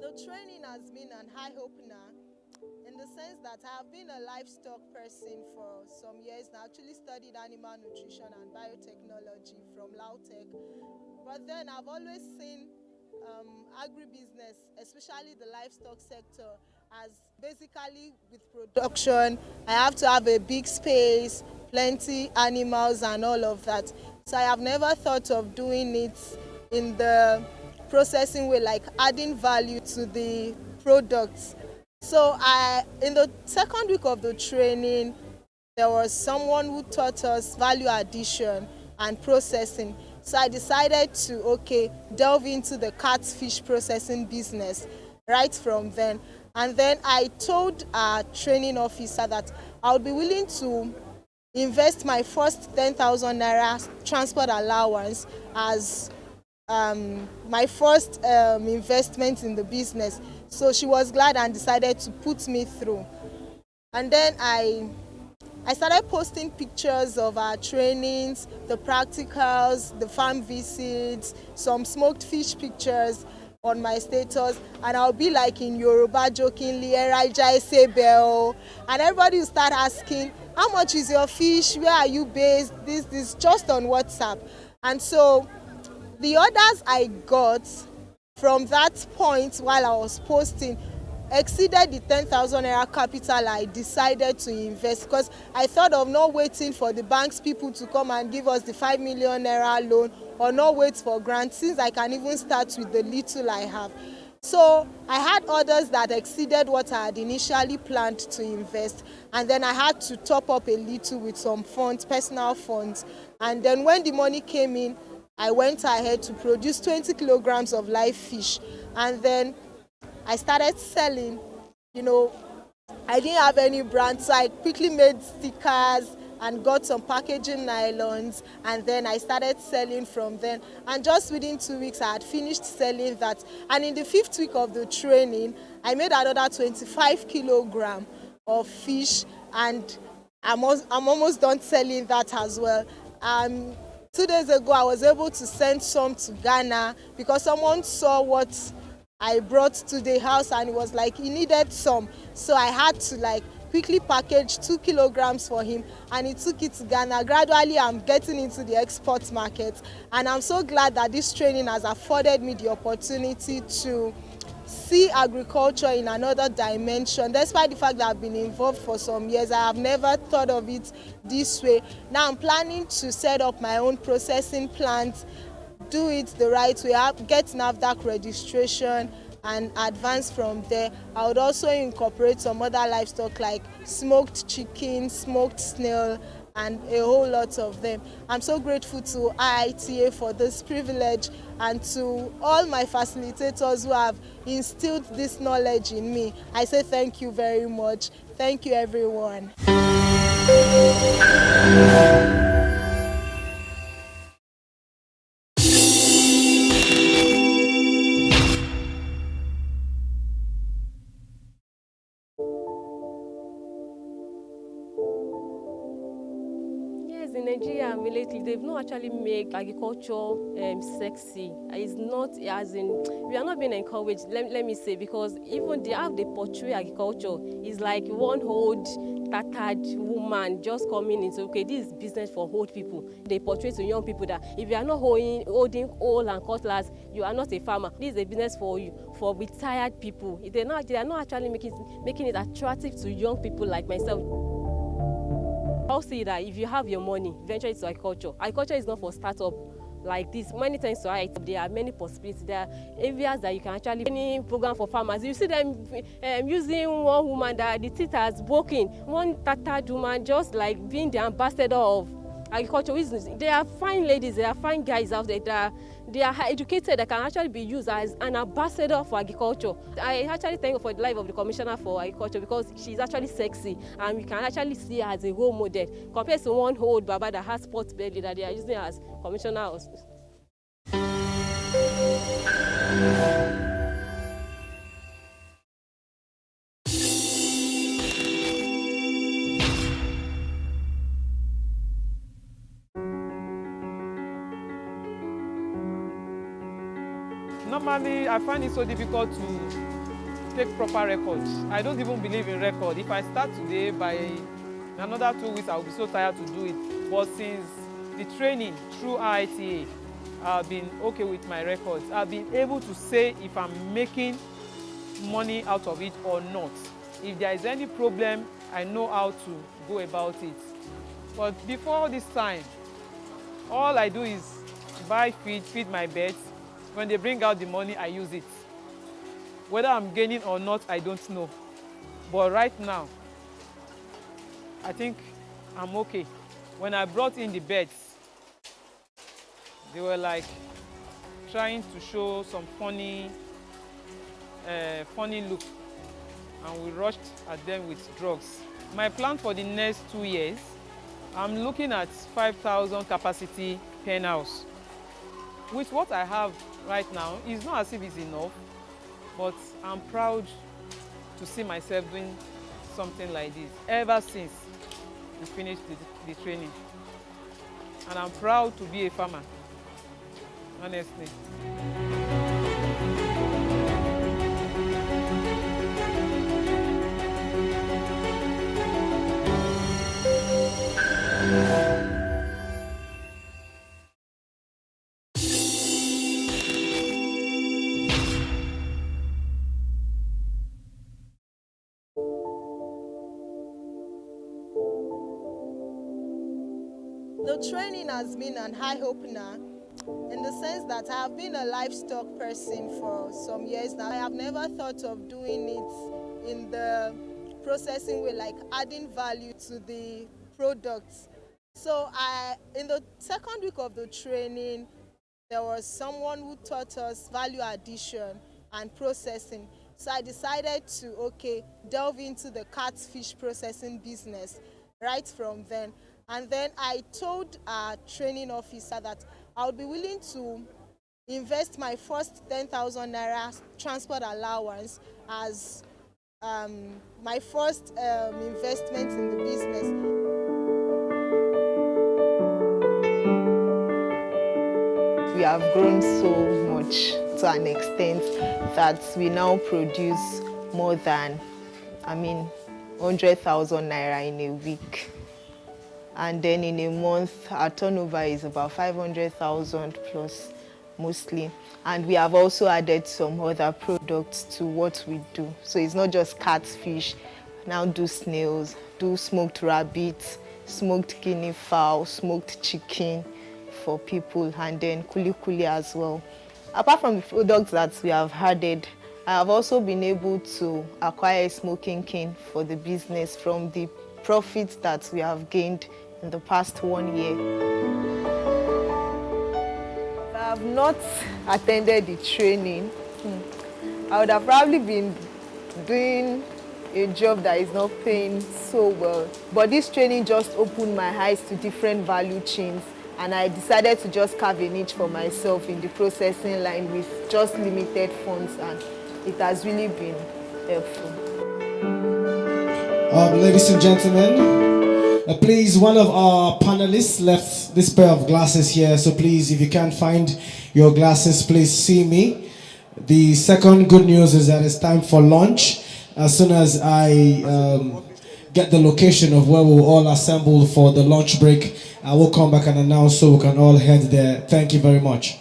The training has been an eye-opener in the sense that I have been a livestock person for some years now. I actually studied animal nutrition and biotechnology from LAUTECH. But then I've always seen agribusiness, especially the livestock sector, as basically with production. I have to have a big space, plenty animals and all of that. So I have never thought of doing it in the processing way, like adding value to the products. So in the second week of the training, there was someone who taught us value addition and processing. So I decided to, delve into the catfish processing business right from then. And then I told our training officer that I would be willing to invest my first 10,000 naira transport allowance as my first investment in the business. So she was glad and decided to put me through. And then I started posting pictures of our trainings, the practicals, the farm visits, some smoked fish pictures on my status, and I'll be like in Yoruba jokingly, Eraija Esebel, and everybody will start asking, how much is your fish? Where are you based? This just on WhatsApp. And so the orders I got from that point while I was posting exceeded the 10,000 naira capital I decided to invest, because I thought of not waiting for the bank's people to come and give us the 5 million naira loan, or not wait for grants, since I can even start with the little I have. So I had orders that exceeded what I had initially planned to invest, and then I had to top up a little with some funds, personal funds. And then when the money came in, I went ahead to produce 20 kilograms of live fish, and then I started selling. I didn't have any brand, so I quickly made stickers and got some packaging nylons, and then I started selling from then. And just within 2 weeks, I had finished selling that. And in the 5th week of the training, I made another 25 kilograms of fish, and I'm almost done selling that as well. 2 days ago, I was able to send some to Ghana because someone saw what I brought to the house and it was like he needed some. So I had to quickly package 2 kilograms for him, and he took it to Ghana. Gradually, I'm getting into the export market, and I'm so glad that this training has afforded me the opportunity to see agriculture in another dimension. Despite the fact that I've been involved for some years, I have never thought of it this way. Now I'm planning to set up my own processing plant, do it the right way, get NAFDAC registration, and advance from there. I would also incorporate some other livestock like smoked chicken, smoked snail, and a whole lot of them. I'm so grateful to IITA for this privilege, and to all my facilitators who have instilled this knowledge in me. I say thank you very much. Thank you, everyone. In Nigeria, lately, they've not actually made agriculture sexy. It's not as in, we are not being encouraged, let me say, because even they portray agriculture is like one old, tattered woman just coming in. So, this is business for old people. They portray to young people that if you are not holding oil and cutlass, you are not a farmer. This is a business for you, for retired people. They are not actually making it attractive to young people like myself. I'll say that if you have your money, venture into agriculture. Agriculture is not for startup like this. Many times there are many possibilities. There are areas that you can actually any program for farmers. You see them using one woman that the teeth has broken, one tattered woman just like being the ambassador of agriculture. They are fine ladies, they are fine guys out there. They are educated, that can actually be used as an ambassador for agriculture. I actually thank you for the life of the Commissioner for Agriculture, because she's actually sexy and we can actually see her as a role model compared to one old baba that has pot belly that they are using as commissioner. Normally, I find it so difficult to take proper records. I don't even believe in record. If I start today, by another 2 weeks, I'll be so tired to do it. But since the training through IITA, I've been okay with my records. I've been able to say if I'm making money out of it or not. If there is any problem, I know how to go about it. But before this time, all I do is buy feed my birds. When they bring out the money, I use it. Whether I'm gaining or not, I don't know. But right now, I think I'm okay. When I brought in the birds, they were like trying to show some funny look, and we rushed at them with drugs. My plan for the next 2 years, I'm looking at 5,000 capacity pen house. With what I have right now, it's not as if it's enough, but I'm proud to see myself doing something like this ever since we finished the training. And I'm proud to be a farmer, honestly. The training has been an eye-opener in the sense that I have been a livestock person for some years now. I have never thought of doing it in the processing way, like adding value to the products. So in the second week of the training, there was someone who taught us value addition and processing. So I decided to, delve into the catfish processing business right from then. And then I told our training officer that I would be willing to invest my first 10,000 naira transport allowance as my first investment in the business. We have grown so much to an extent that we now produce more than, 100,000 naira in a week. And then in a month, our turnover is about 500,000 plus, mostly. And we have also added some other products to what we do. So it's not just catfish. Now do snails, do smoked rabbit, smoked guinea fowl, smoked chicken for people, and then kuli kuli as well. Apart from the products that we have added, I have also been able to acquire a smoking cane for the business from the profits that we have gained in the past 1 year. If I have not attended the training, I would have probably been doing a job that is not paying so well. But this training just opened my eyes to different value chains, and I decided to just carve a niche for myself in the processing line with just limited funds, and it has really been helpful. Ladies and gentlemen, please, one of our panelists left this pair of glasses here, so please, if you can't find your glasses, please see me. The second good news is that it's time for lunch. As soon as I get the location of where we'll all assemble for the lunch break, I will come back and announce so we can all head there. Thank you very much.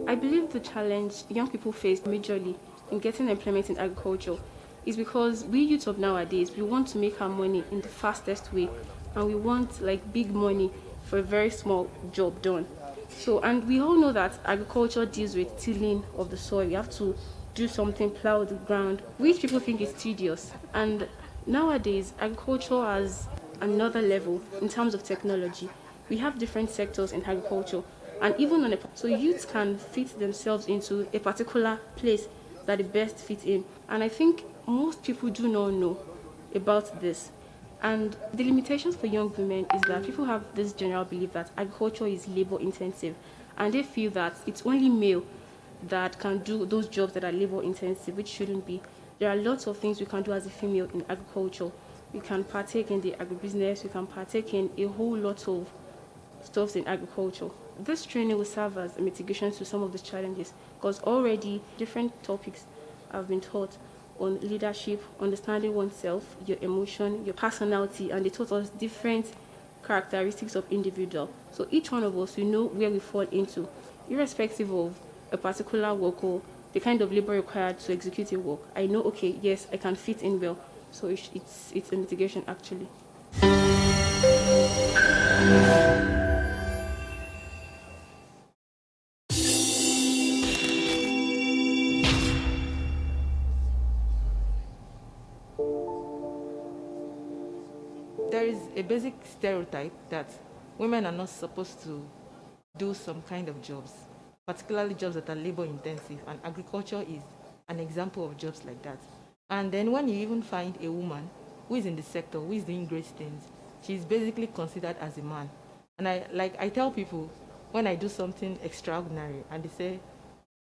I believe the challenge young people face majorly in getting employment in agriculture is because we youth of nowadays, we want to make our money in the fastest way, and we want big money for a very small job done. So, and we all know that agriculture deals with tilling of the soil. You have to do something, plow the ground, which people think is tedious. And nowadays, agriculture has another level in terms of technology. We have different sectors in agriculture. And even so youths can fit themselves into a particular place that they best fit in. And I think most people do not know about this. And the limitations for young women is that people have this general belief that agriculture is labor intensive and they feel that it's only male that can do those jobs that are labor intensive, which shouldn't be. There are lots of things we can do as a female in agriculture. We can partake in the agribusiness, we can partake in a whole lot of stuff in agriculture. This training will serve as a mitigation to some of these challenges, because already different topics have been taught on leadership, understanding oneself, your emotion, your personality, and they taught us different characteristics of individual. So each one of us, we know where we fall into, irrespective of a particular work or the kind of labor required to execute a work. I know, okay, yes, I can fit in well. So it's a mitigation, actually. There is a basic stereotype that women are not supposed to do some kind of jobs, particularly jobs that are labor intensive, and agriculture is an example of jobs like that. And then when you even find a woman who is in the sector, who is doing great things, she's basically considered as a man. And I tell people, when I do something extraordinary and they say,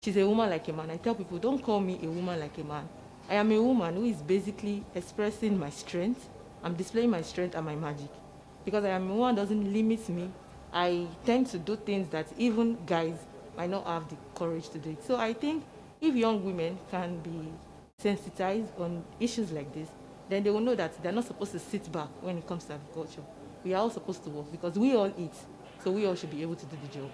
she's a woman like a man, I tell people, don't call me a woman like a man. I am a woman who is basically expressing my strength. I'm displaying my strength and my magic. Because I am a woman doesn't limit me. I tend to do things that even guys might not have the courage to do it. So I think if young women can be sensitized on issues like this, then they will know that they're not supposed to sit back when it comes to agriculture. We are all supposed to work because we all eat, so we all should be able to do the job.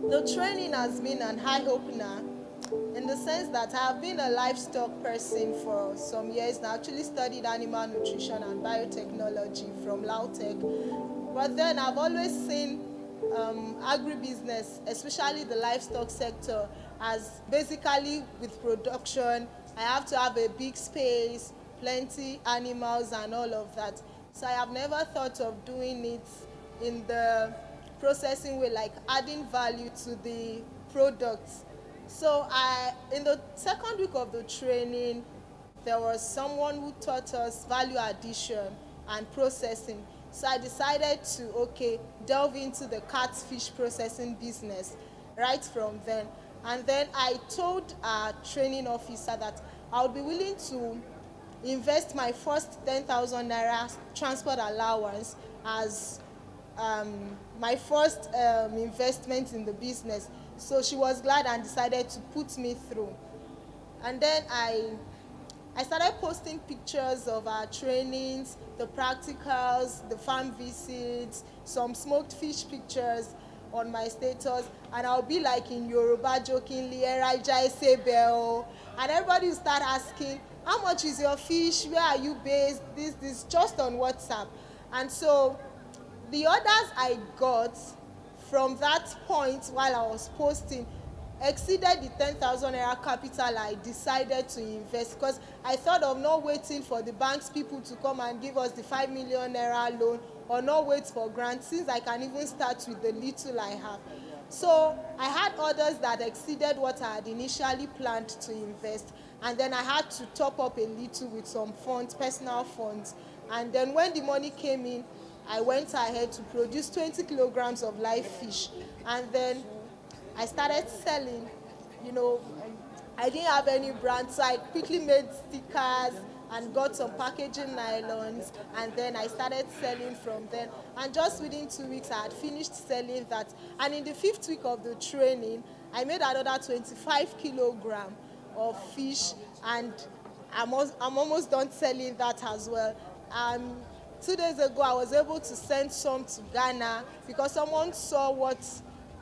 The training has been an eye-opener in the sense that I have been a livestock person for some years now. I actually studied animal nutrition and biotechnology from LAUTECH. But then I've always seen agribusiness, especially the livestock sector, as basically with production. I have to have a big space, plenty animals and all of that. So I have never thought of doing it in the processing way, like adding value to the products. So in the second week of the training, there was someone who taught us value addition and processing. So I decided to, delve into the catfish processing business right from then. And then I told our training officer that I would be willing to invest my first 10,000 naira transport allowance as my first investment in the business. So she was glad and decided to put me through. And then I started posting pictures of our trainings, the practicals, the farm visits, some smoked fish pictures on my status, and I'll be like in Yoruba jokingly, Eraija Esebeo, and everybody will start asking, how much is your fish? Where are you based? This, just on WhatsApp. And so the orders I got from that point while I was posting exceeded the 10,000 naira capital I decided to invest, because I thought of not waiting for the bank's people to come and give us the 5 million naira loan, or not wait for grants, since I can even start with the little I have. So I had orders that exceeded what I had initially planned to invest, and then I had to top up a little with some funds, personal funds. And then when the money came in, I went ahead to produce 20 kilograms of live fish, and then I started selling. I didn't have any brand, so I quickly made stickers and got some packaging nylons, and then I started selling from then. And just within 2 weeks, I had finished selling that. And in the 5th week of the training, I made another 25 kilograms of fish, and I'm almost done selling that as well. 2 days ago, I was able to send some to Ghana because someone saw what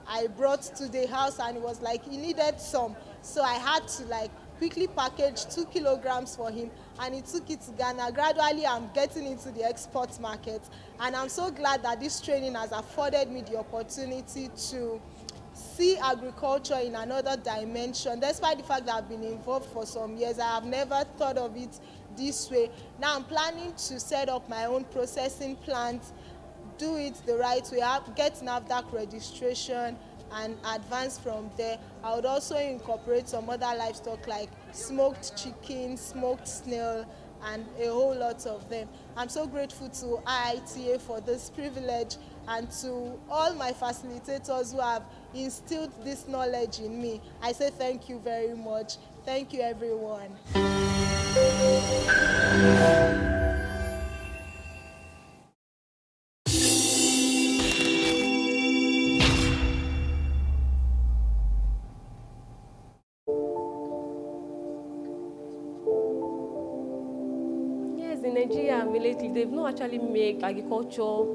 I brought to the house and it was like he needed some. So I had to like quickly package 2 kilograms for him and he took it to Ghana. Gradually, I'm getting into the export market and I'm so glad that this training has afforded me the opportunity to see agriculture in another dimension. Despite the fact that I've been involved for some years, I have never thought of it this way. Now I'm planning to set up my own processing plant, do it the right way, get NAFDAC registration and advance from there. I would also incorporate some other livestock like smoked chicken, smoked snail, and a whole lot of them. I'm so grateful to IITA for this privilege and to all my facilitators who have instilled this knowledge in me. I say thank you very much. Thank you, everyone. In Nigeria, lately, they've not actually made agriculture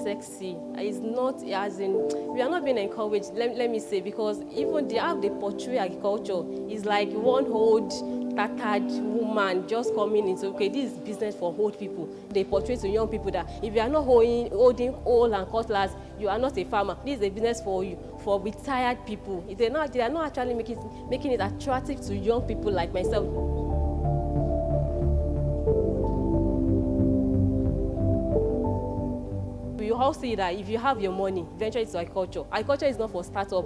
sexy. It's not as in, we are not being encouraged, let me say, because even the how they portray agriculture is like one old, tattered woman just coming into, okay, this is business for old people. They portray to young people that if you are not holding oil and cutlass, you are not a farmer. This is a business for you, for retired people. They are not actually making it attractive to young people like myself. You all see that if you have your money, venture into agriculture. Agriculture is not for startup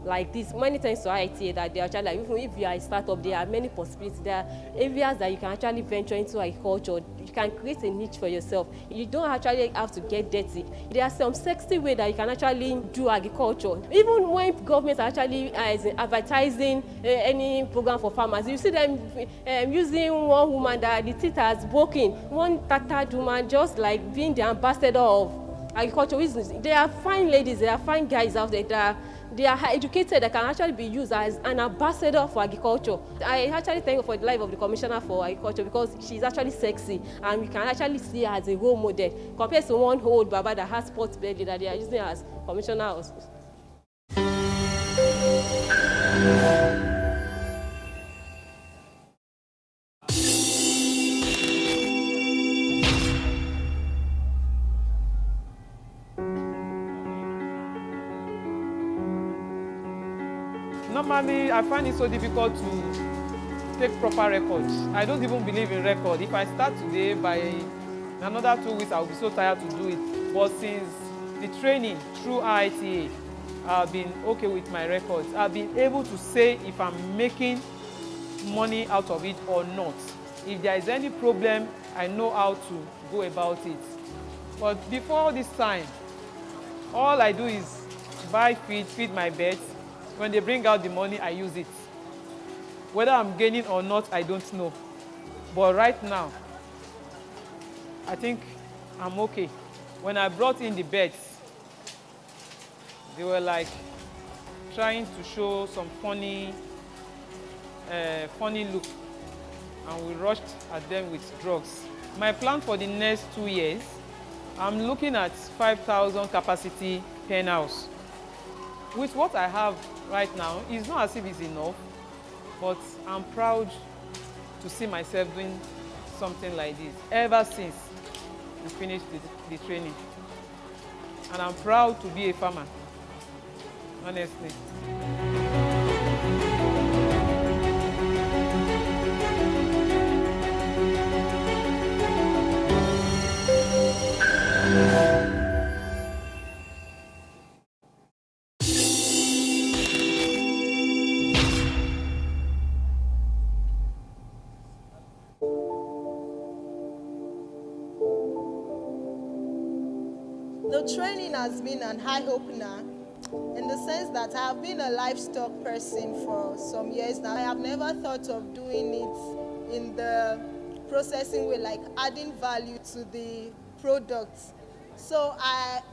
like this. Many times to IITA that they actually, like, even if you are a startup, there are many possibilities. There are areas that you can actually venture into agriculture. You can create a niche for yourself. You don't actually have to get dirty. There are some sexy way that you can actually do agriculture. Even when governments are actually advertising any program for farmers, you see them using one woman that the teeth has broken, one tattered woman just like being the ambassador of agriculture. There are fine ladies, there are fine guys out there that they are educated, that can actually be used as an ambassador for agriculture. I actually thank you for the life of the Commissioner for Agriculture because she's actually sexy and we can actually see her as a role model compared to one old baba that has pot belly that they are using as commissioner. Normally, I find it so difficult to take proper records. I don't even believe in record. If I start today, by another 2 weeks, I'll be so tired to do it. But since the training through IITA, I've been okay with my records. I've been able to say if I'm making money out of it or not. If there is any problem, I know how to go about it. But before this time, all I do is buy feed my birds. When they bring out the money, I use it. Whether I'm gaining or not, I don't know. But right now, I think I'm okay. When I brought in the birds, they were like trying to show some funny look, and we rushed at them with drugs. My plan for the next 2 years, I'm looking at 5,000 capacity pen house. With what I have right now, it's not as if it's enough, but I'm proud to see myself doing something like this ever since we finished the training. And I'm proud to be a farmer, honestly. The training has been an eye-opener in the sense that I have been a livestock person for some years now. I have never thought of doing it in the processing way, like adding value to the products. So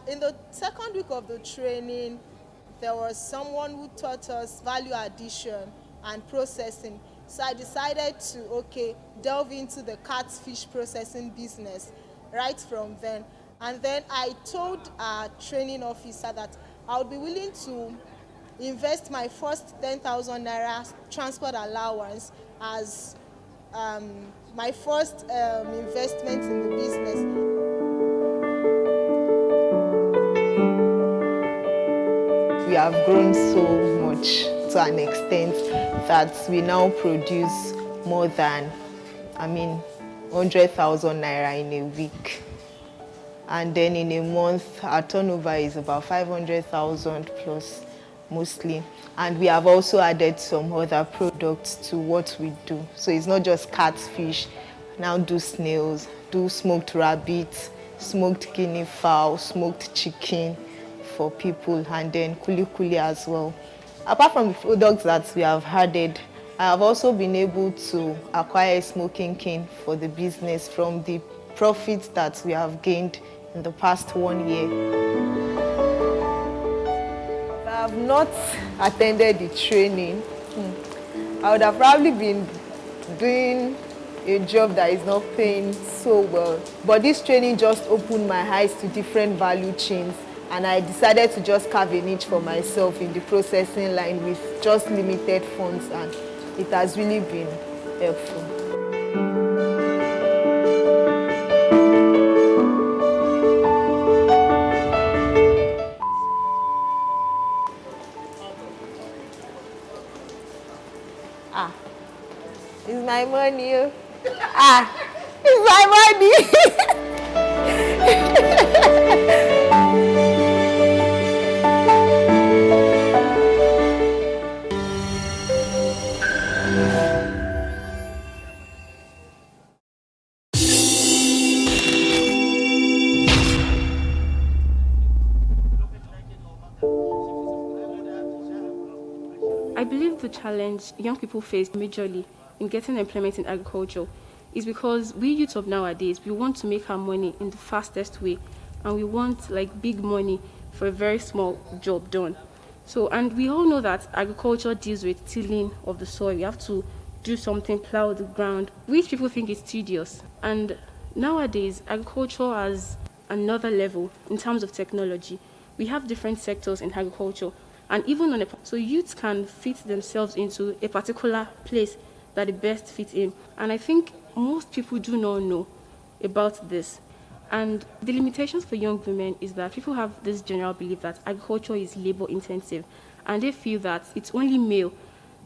in the second week of the training, there was someone who taught us value addition and processing. So I decided to, okay, delve into the catfish processing business right from then. And then I told our training officer that I would be willing to invest my first 10,000 naira transport allowance as my first investment in the business. We have grown so much to an extent that we now produce more than, 100,000 naira in a week. And then in a month, our turnover is about 500,000 plus mostly. And we have also added some other products to what we do. So it's not just catfish. Now do snails, do smoked rabbit, smoked guinea fowl, smoked chicken for people, and then kuli kuli as well. Apart from the products that we have added, I have also been able to acquire a smoking cane for the business from the profits that we have gained in the past 1 year. If I have not attended the training, I would have probably been doing a job that is not paying so well. But this training just opened my eyes to different value chains, and I decided to just carve a niche for myself in the processing line with just limited funds, and it has really been helpful. It's my money. It's my money. I believe the challenge young people face majorly in getting employment in agriculture is because we youth of nowadays, we want to make our money in the fastest way, and we want like big money for a very small job done. So, and we all know that agriculture deals with tilling of the soil. You have to do something, plow the ground, which people think is tedious. And nowadays, agriculture has another level in terms of technology. We have different sectors in agriculture, and even on so youths can fit themselves into a particular place that they best fit in. And I think most people do not know about this. And the limitations for young women is that people have this general belief that agriculture is labor intensive, and they feel that it's only male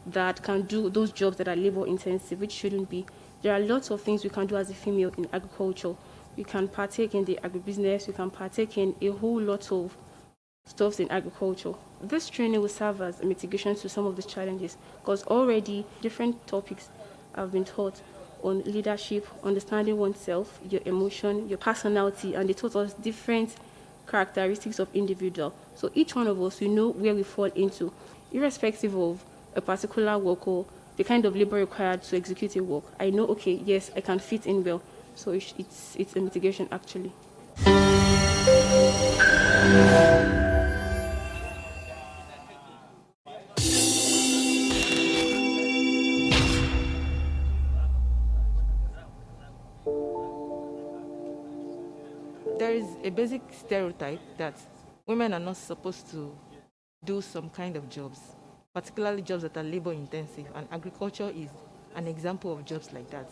that can do those jobs that are labor intensive, which shouldn't be. There are lots of things we can do as a female in agriculture. We can partake in the agribusiness, we can partake in a whole lot of stuff in agriculture. This training will serve as a mitigation to some of these challenges, because already different topics have been taught on leadership, understanding oneself, your emotion, your personality, and they taught us different characteristics of individual. So each one of us, we know where we fall into, irrespective of a particular work or the kind of labor required to execute a work. I know, okay, yes, I can fit in well. So it's a mitigation actually. There is a basic stereotype that women are not supposed to do some kind of jobs, particularly jobs that are labor intensive, and agriculture is an example of jobs like that.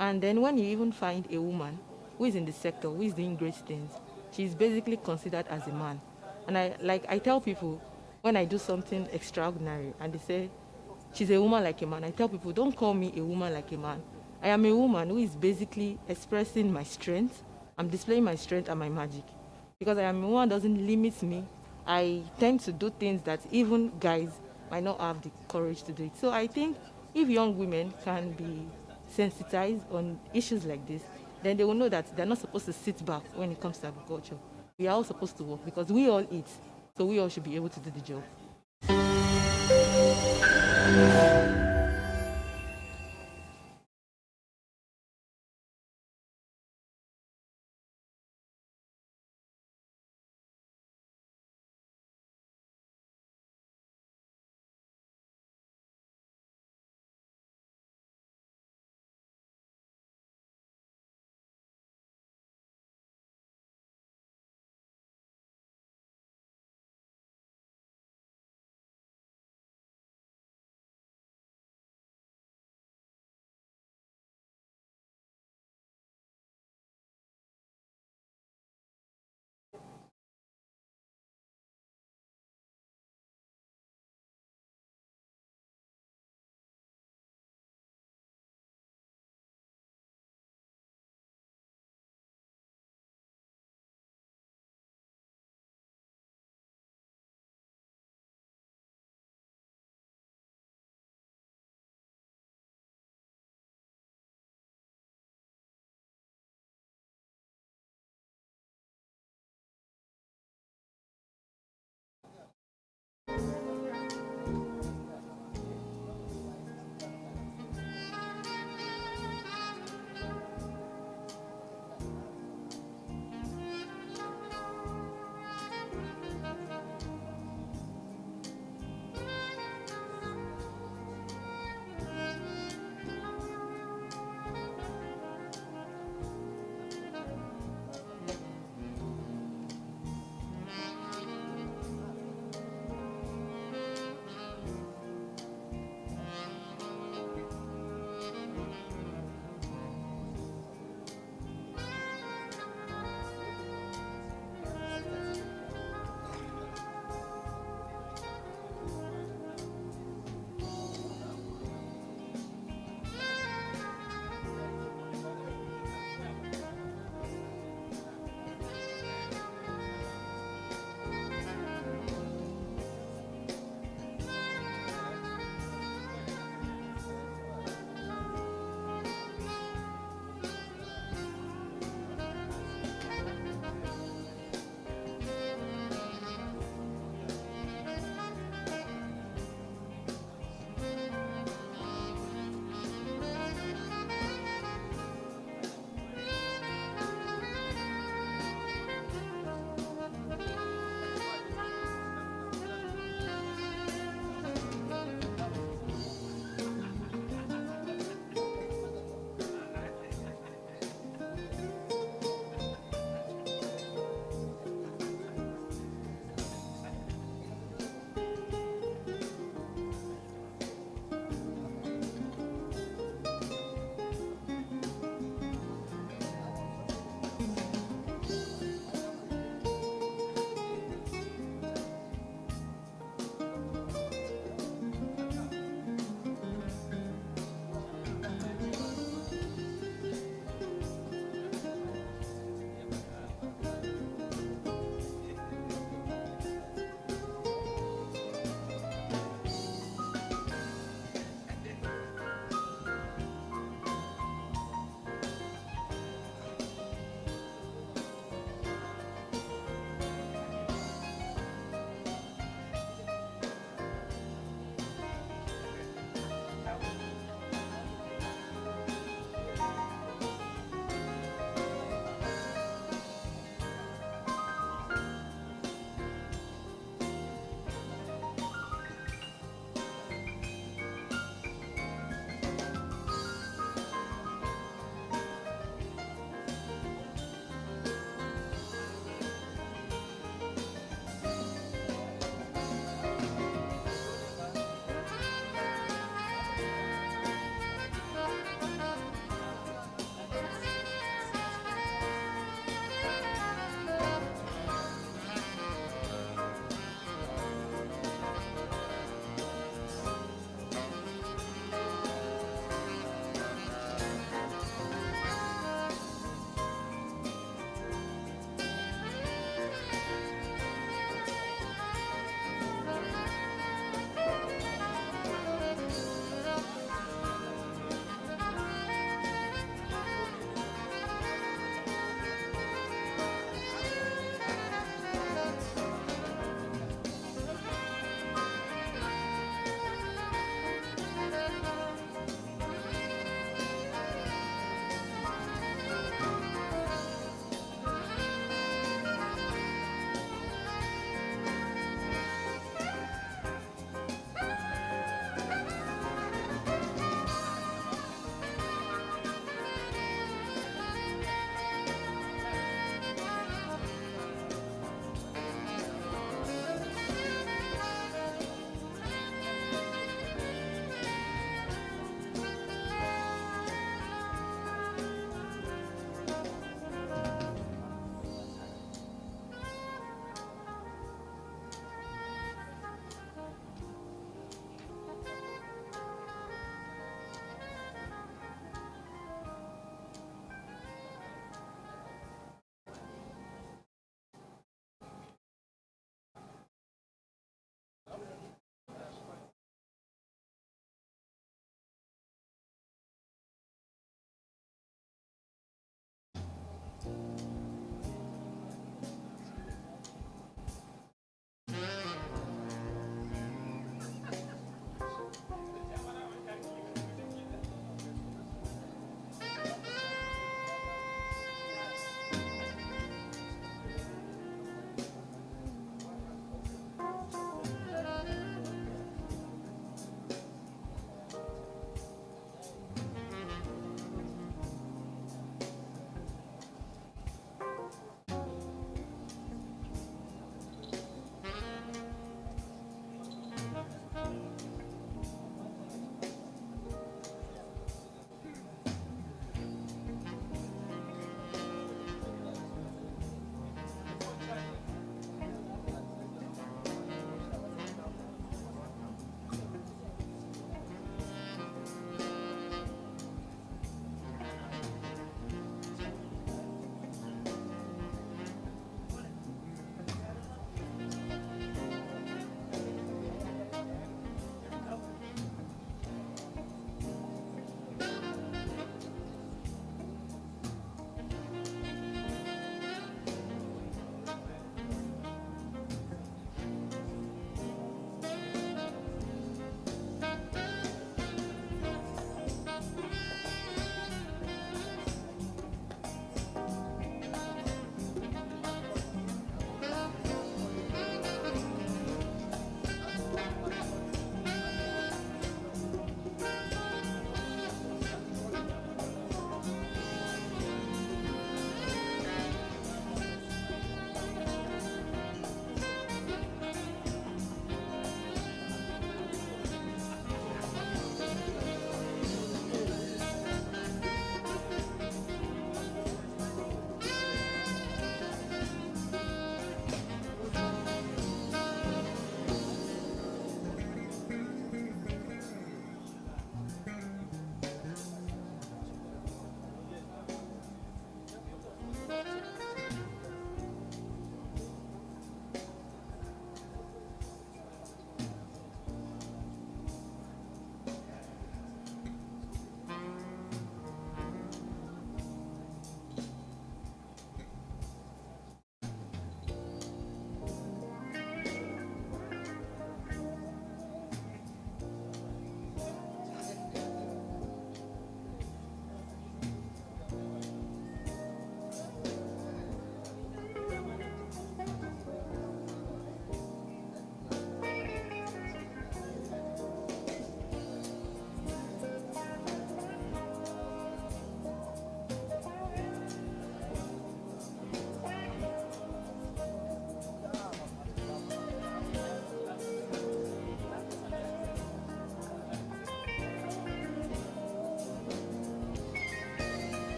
And then when you even find a woman who is in the sector, who is doing great things, she's basically considered as a man. And I tell people when I do something extraordinary and they say she's a woman like a man, I tell people, don't call me a woman like a man. I am a woman who is basically expressing my strength. I'm displaying my strength and my magic. Because I am a woman doesn't limit me. I tend to do things that even guys might not have the courage to do it. So I think if young women can be sensitized on issues like this, then they will know that they're not supposed to sit back when it comes to agriculture. We are all supposed to work because we all eat. So we all should be able to do the job.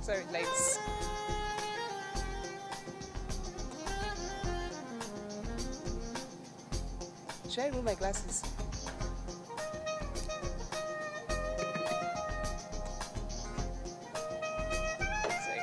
Sorry, lights. Should I remove my glasses? Sorry.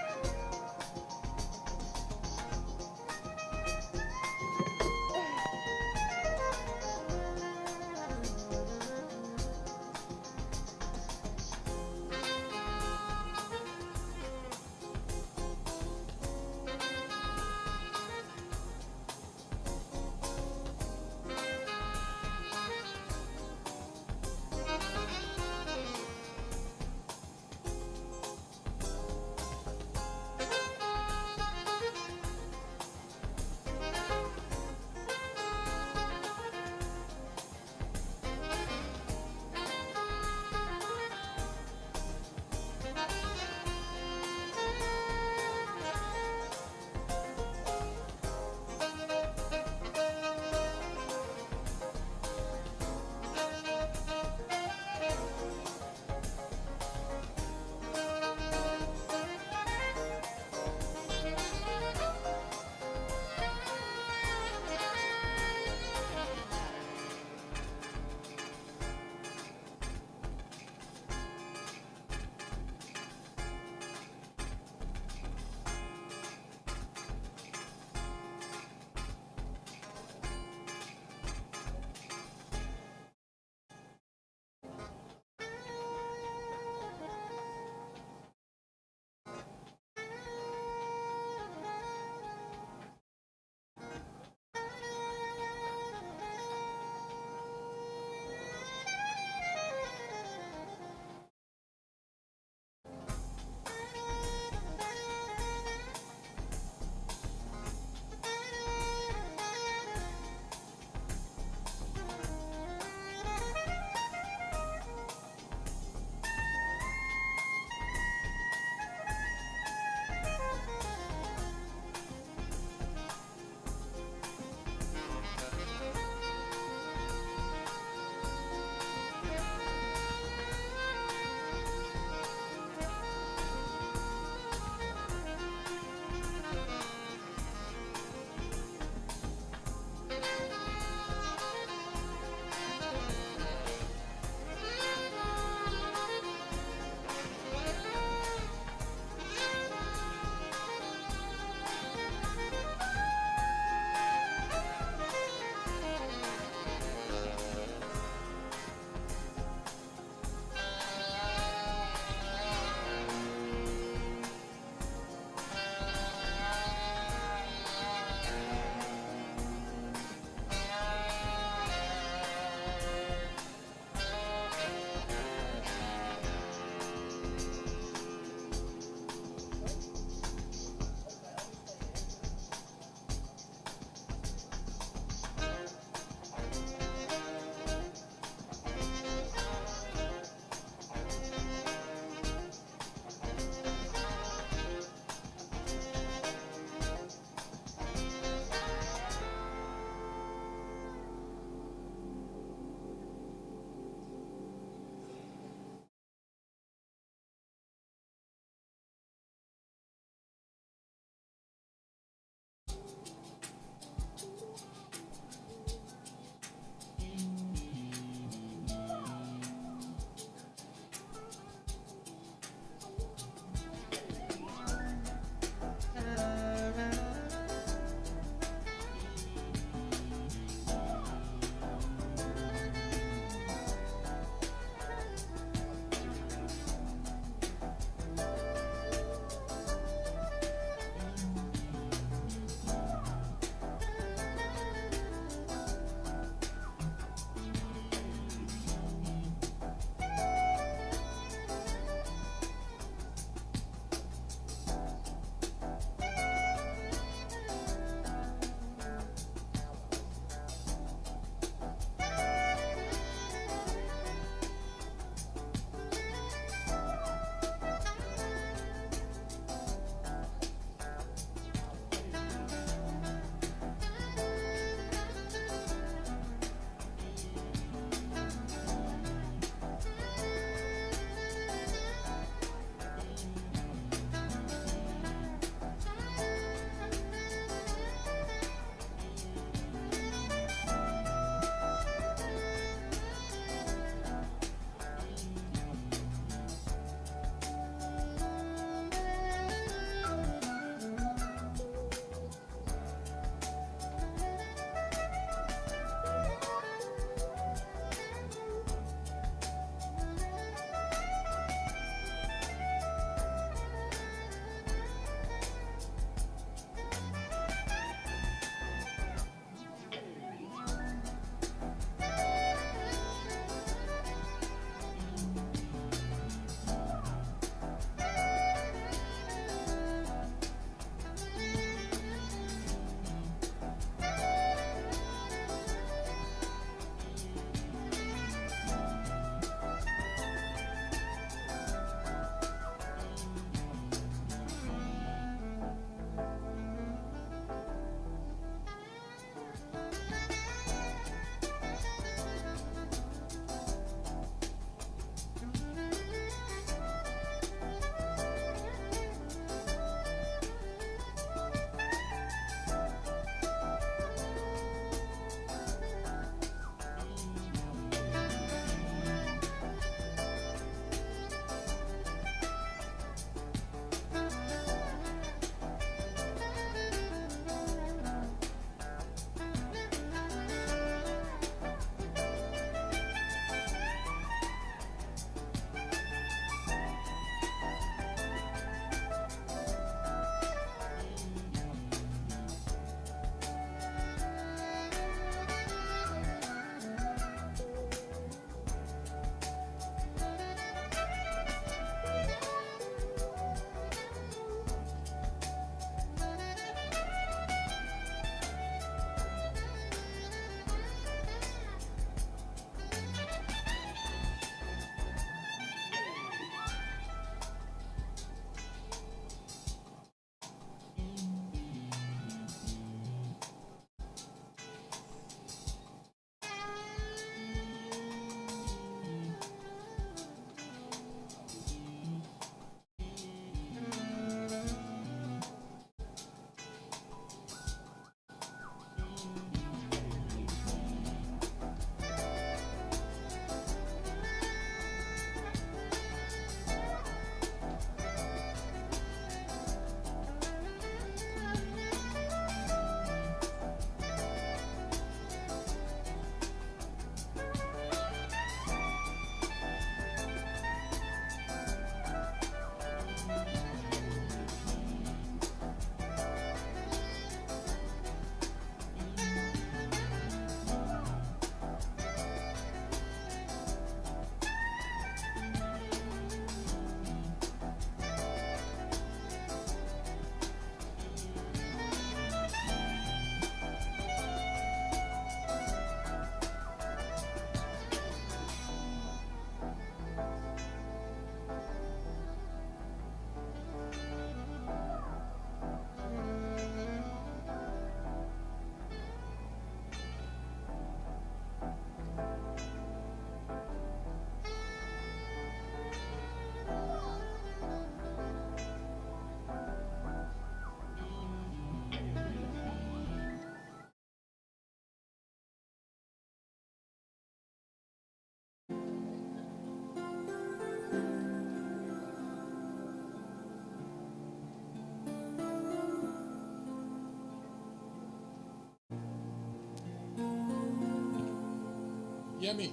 hear me?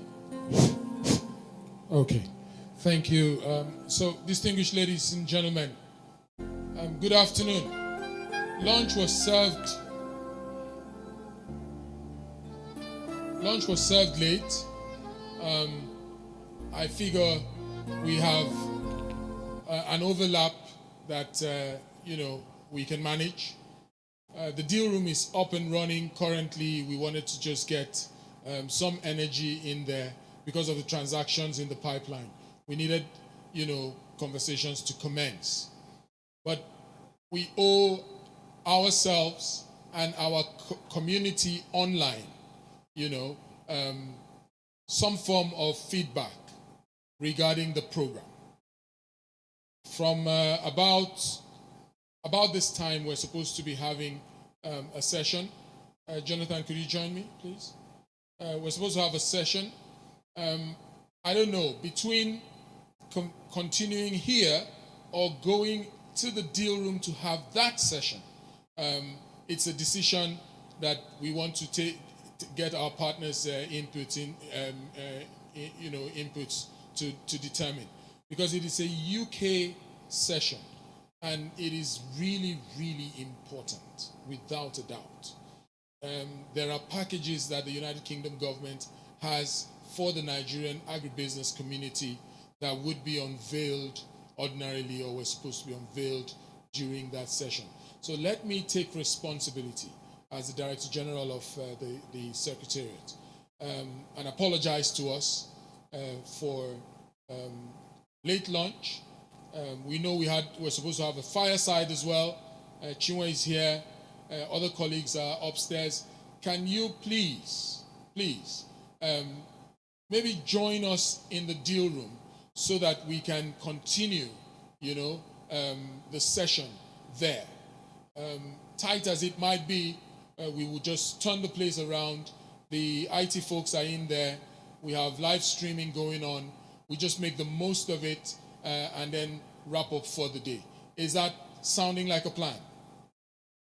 Okay. Thank you. So, distinguished ladies and gentlemen, good afternoon. Lunch was served. Lunch was served late. I figure we have an overlap that we can manage. The deal room is up and running currently. We wanted to just get some energy in there because of the transactions in the pipeline. We needed, conversations to commence. But we owe ourselves and our community online, some form of feedback regarding the program. From about this time, we're supposed to be having a session. Jonathan, could you join me, please? We're supposed to have a session. I don't know, between continuing here or going to the deal room to have that session. It's a decision that we want to take to get our partners' inputs to determine, because it is a UK session and it is really, really important, without a doubt. There are packages that the United Kingdom government has for the Nigerian agribusiness community that would be unveiled ordinarily or were supposed to be unveiled during that session. So let me take responsibility as the Director General of the Secretariat and apologize to us for late lunch. We know we're supposed to have a fireside as well. Chinwe is here. Other colleagues are upstairs. Can you please, maybe join us in the deal room so that we can continue, the session there. Tight as it might be, we will just turn the place around. The IT folks are in there. We have live streaming going on. We just make the most of it and then wrap up for the day. Is that sounding like a plan?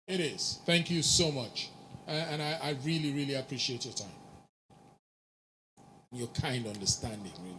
It is. Thank you so much. And I really, really appreciate your time. Your kind understanding, really.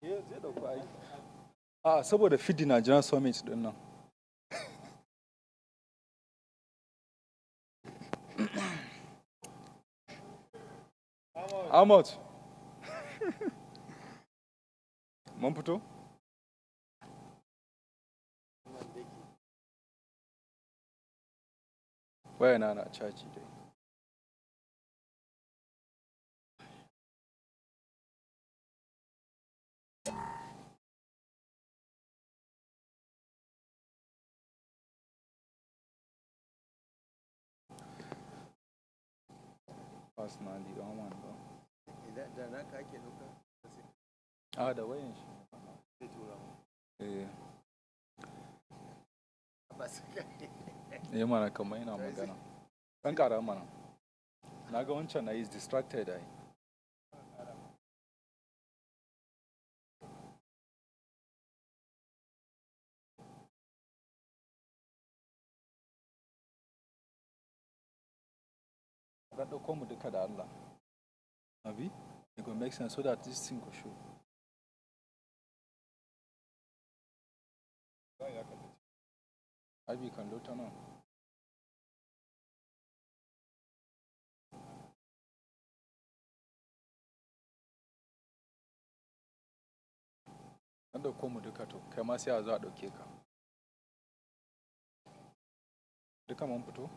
zai dauko ai. A saboda feed Nigerian Summit din nan. How much? Mun fito? Wayana na caji dai. Personally, don't want to. Da na ka ake nuka? A da wayan shi. Zai tura mu. Eh. Ba su Eh mana kamar yana magana. Ɗan ƙara mana. Na ga wancan na is distracted ai. Ga ɗauko mu duka da Allah. Abi? It will make sense so that this thing will show. Abi kan lota nan. An ɗauko mu duka to, kai ma sai a zo a ɗauke ka. Duka mun fito?